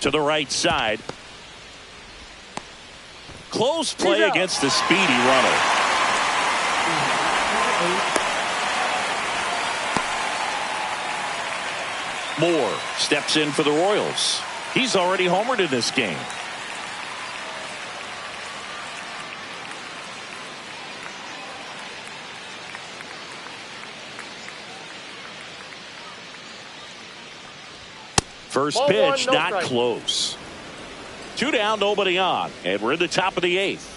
To the right side. Close play against the speedy runner. Moore steps in for the Royals. He's already homered in this game. First Ball pitch, one, no not strike. close. 2 down, nobody on. And we're in the top of the 8th.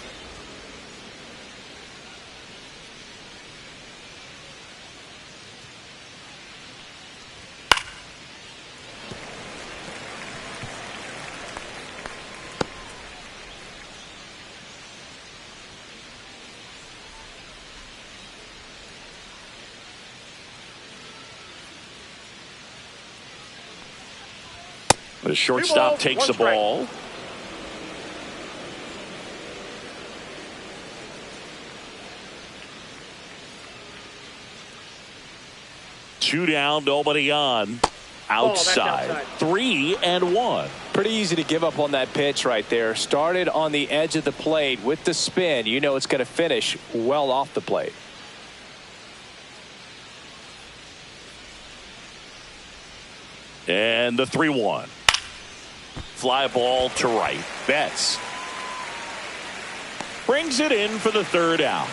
The shortstop takes the ball. Two down, nobody on. Outside. 3-1. Pretty easy to give up on that pitch right there. Started on the edge of the plate with the spin. You know it's going to finish well off the plate. And the 3-1. Fly ball to right. Betts brings it in for the 3rd out.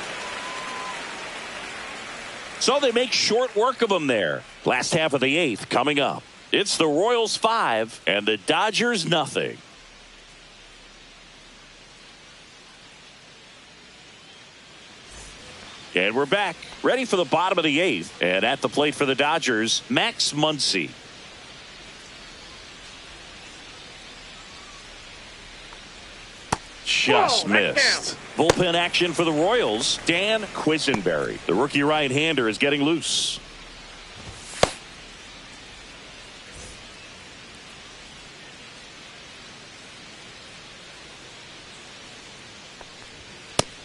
So they make short work of him there. Last half of the 8th coming up. It's the Royals 5 and the Dodgers nothing. And we're back, ready for the bottom of the 8th. And at the plate for the Dodgers, Max Muncy. Just missed. Bullpen action for the Royals. Dan Quisenberry, the rookie right-hander, is getting loose.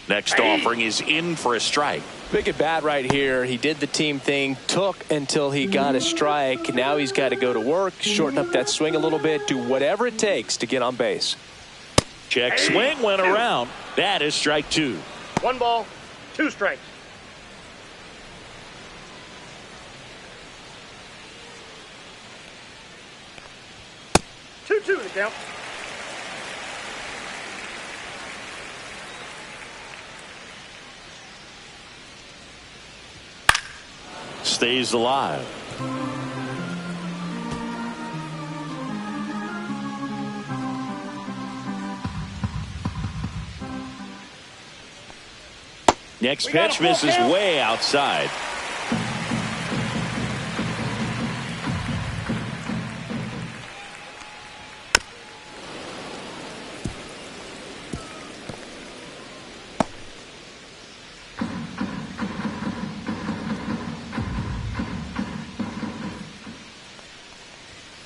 Next offering is in for a strike. Big at bat right here. He did the team thing, took until he got a strike. Now he's got to go to work, shorten up that swing a little bit, do whatever it takes to get on base. Check swing went around. That is strike 2. 1 ball, 2 strikes. Two to count. Stays alive. Next pitch misses way outside.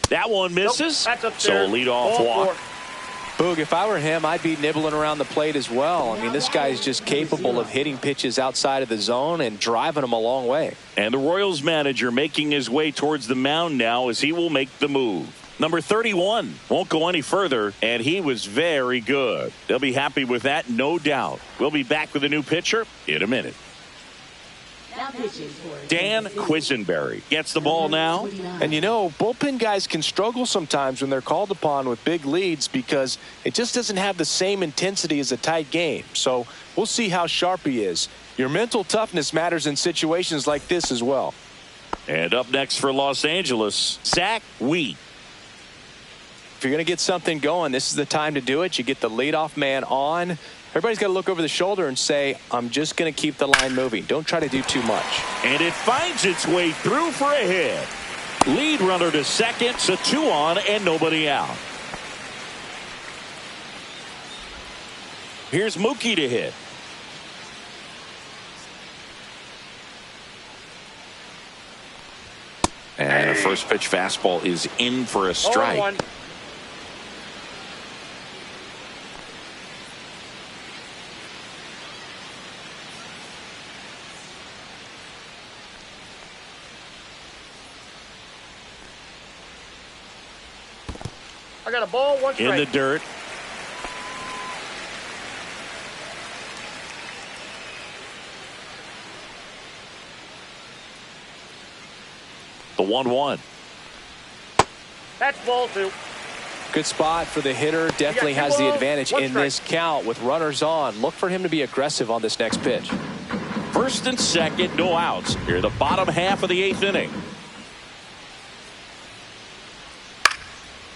That one misses. Nope, so lead off walk. Boog, if I were him, I'd be nibbling around the plate as well. I mean, this guy's just capable of hitting pitches outside of the zone and driving them a long way. And the Royals manager making his way towards the mound now as he will make the move. Number 31 won't go any further, and he was very good. They'll be happy with that, no doubt. We'll be back with a new pitcher in a minute. Dan Quisenberry gets the ball now. And you know, bullpen guys can struggle sometimes when they're called upon with big leads because it just doesn't have the same intensity as a tight game. So we'll see how sharp he is. Your mental toughness matters in situations like this as well. And up next for Los Angeles, Zach Wheat. If you're going to get something going, this is the time to do it. You get the leadoff man on. Everybody's got to look over the shoulder and say, I'm just going to keep the line moving. Don't try to do too much. And it finds its way through for a hit. Lead runner to second, so 2 on and nobody out. Here's Mookie to hit. And a first pitch fastball is in for a strike. I got a ball, 1 strike. In the dirt. The 1-1. That's ball 2. Good spot for the hitter. Definitely has the advantage in this count with runners on. Look for him to be aggressive on this next pitch. First and second, no outs. Here, the bottom half of the 8th inning.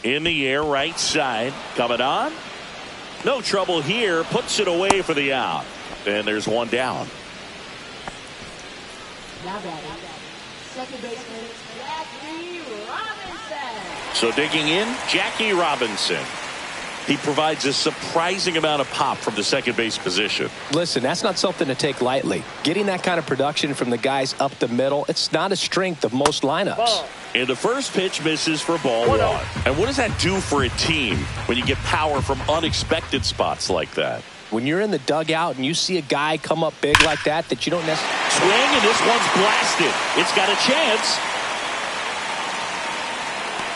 In the air, right side. Coming on. No trouble here. Puts it away for the out. And there's one down. Now batting, second baseman, Jackie Robinson. So digging in, Jackie Robinson. He provides a surprising amount of pop from the second base position. Listen, that's not something to take lightly. Getting that kind of production from the guys up the middle, it's not a strength of most lineups. Ball. And the first pitch misses for ball one. And what does that do for a team when you get power from unexpected spots like that? When you're in the dugout and you see a guy come up big like that you don't necessarily... Swing, and this one's blasted. It's got a chance.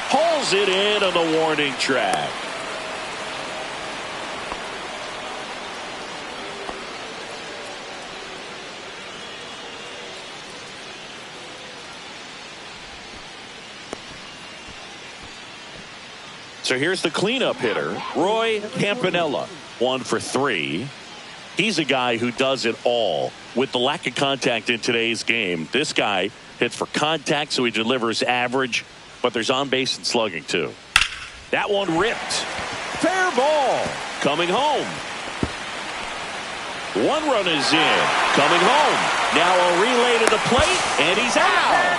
Pulls it in on the warning track. So here's the cleanup hitter, Roy Campanella, 1 for 3. He's a guy who does it all. With the lack of contact in today's game, this guy hits for contact, so he delivers average, but there's on base and slugging too. That one ripped. Fair ball. Coming home. 1 run is in. Coming home. Now a relay to the plate, and he's out.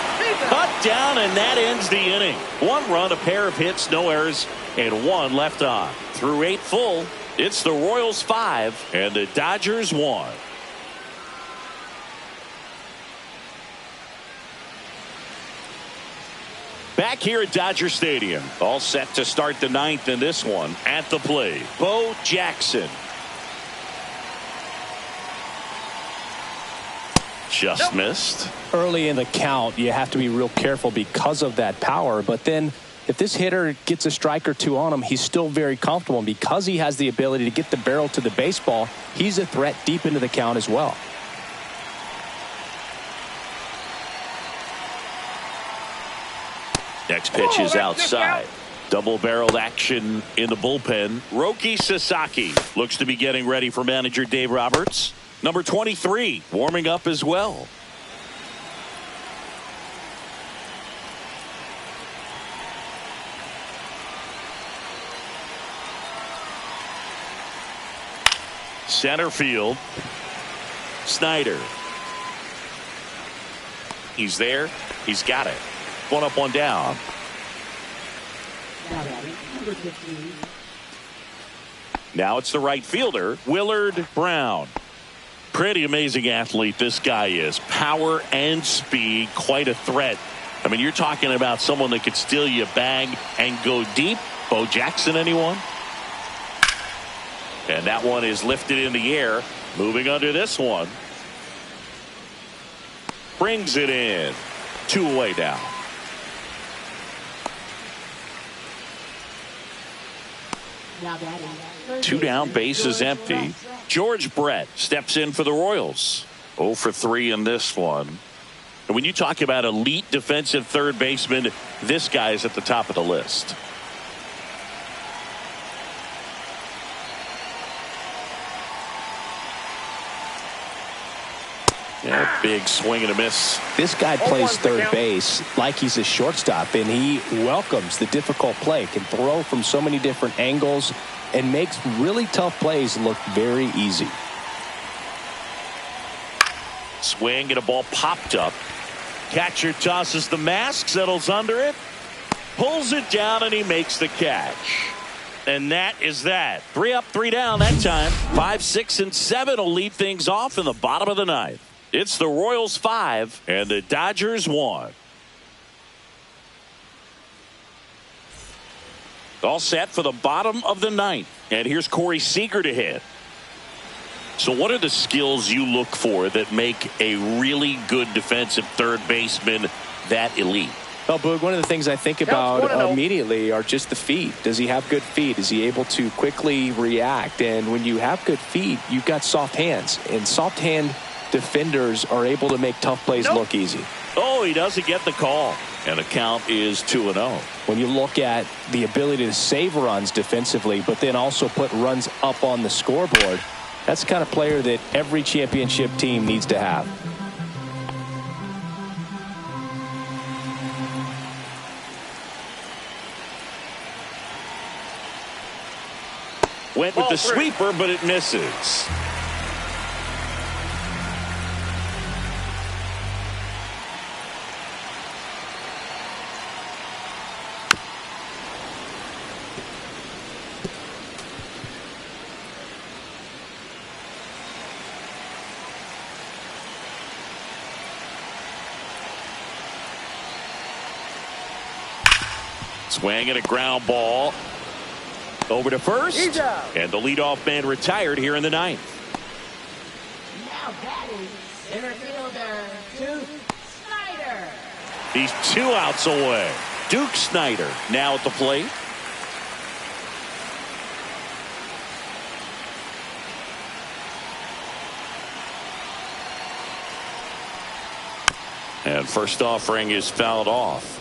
Cut down, and that ends the inning. 1 run, a pair of hits, no errors, and 1 left on. Through 8 full, it's the Royals 5 and the Dodgers 1. Back here at Dodger Stadium, all set to start the 9th in this one. At the plate, Bo Jackson. Just missed. Early in the count, you have to be real careful because of that power. But then if this hitter gets a strike or 2 on him, he's still very comfortable. And because he has the ability to get the barrel to the baseball, he's a threat deep into the count as well. Next pitch is outside. Double-barreled action in the bullpen. Roki Sasaki looks to be getting ready for manager Dave Roberts. Number 23 warming up as well. Center field. Snyder. He's there. He's got it. 1 up, 1 down. Now batting, number 15. Now it's the right fielder, Willard Brown. Pretty amazing athlete this guy is. Power and speed, quite a threat. I mean, you're talking about someone that could steal you a bag and go deep. Bo Jackson, anyone? And that one is lifted in the air. Moving under this one. Brings it in. 2 away down. Now batting, 2 down, base is empty. George Brett steps in for the Royals. 0 for 3 in this one. And when you talk about elite defensive third baseman, this guy is at the top of the list. Yeah, big swing and a miss. This guy plays third base like he's a shortstop, and he welcomes the difficult play, can throw from so many different angles, and makes really tough plays look very easy. Swing and a ball popped up. Catcher tosses the mask, settles under it, pulls it down, and he makes the catch. And that is that. 3 up, 3 down that time. 5, 6, and 7 will lead things off in the bottom of the 9th. It's the Royals 5 and the Dodgers 1. All set for the bottom of the 9th. And here's Corey Seager to hit. So what are the skills you look for that make a really good defensive third baseman that elite? Well, Boog, one of the things I think about immediately are just the feet. Does he have good feet? Is he able to quickly react? And when you have good feet, you've got soft hands. And soft hand defenders are able to make tough plays look easy. Oh, he doesn't get the call. And the count is 2-0. When you look at the ability to save runs defensively, but then also put runs up on the scoreboard, that's the kind of player that every championship team needs to have. Went with Ball the three. sweeper, but it misses. Swing and a ground ball. Over to first. He's out. And the leadoff man retired here in the ninth. Now batting, center fielder, Duke Snyder. He's 2 outs away. Duke Snyder now at the plate. And first offering is fouled off.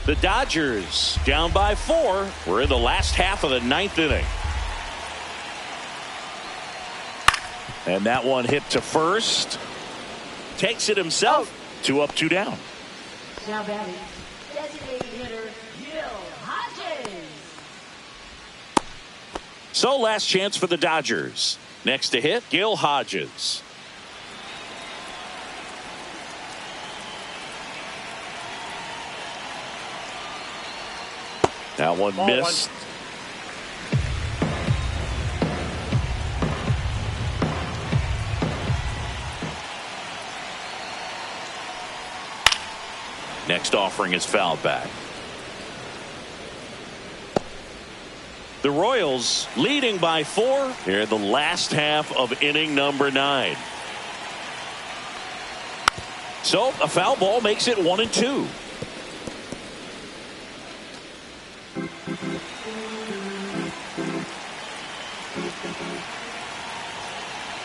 The Dodgers down by 4. We're in the last half of the ninth inning. And that one hit to first. Takes it himself. 2 up, 2 down. Now batting, designated hitter, Gil Hodges. So last chance for the Dodgers. Next to hit, Gil Hodges. That one Ball missed. Next offering is fouled back. The Royals leading by 4 here in the last half of inning number 9. So a foul ball makes it 1-2.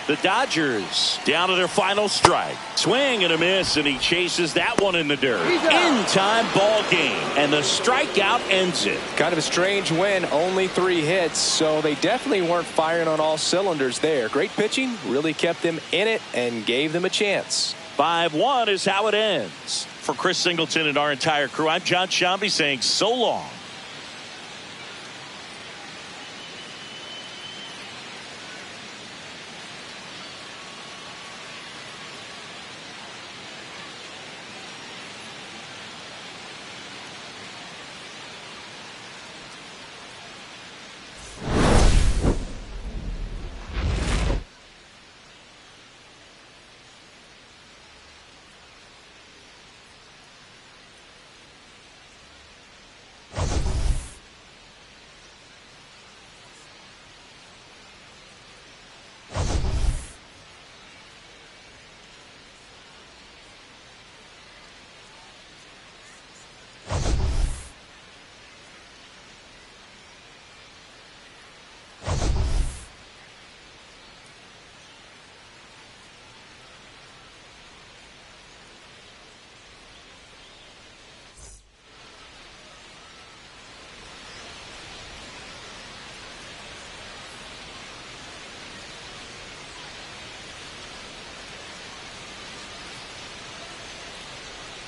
The Dodgers down to their final strike. Swing and a miss, and he chases that one in the dirt. In-time ball game, and the strikeout ends it. Kind of a strange win, only 3 hits, so they definitely weren't firing on all cylinders there. Great pitching, really kept them in it and gave them a chance. 5-1 is how it ends. For Chris Singleton and our entire crew, I'm John Shambi saying so long.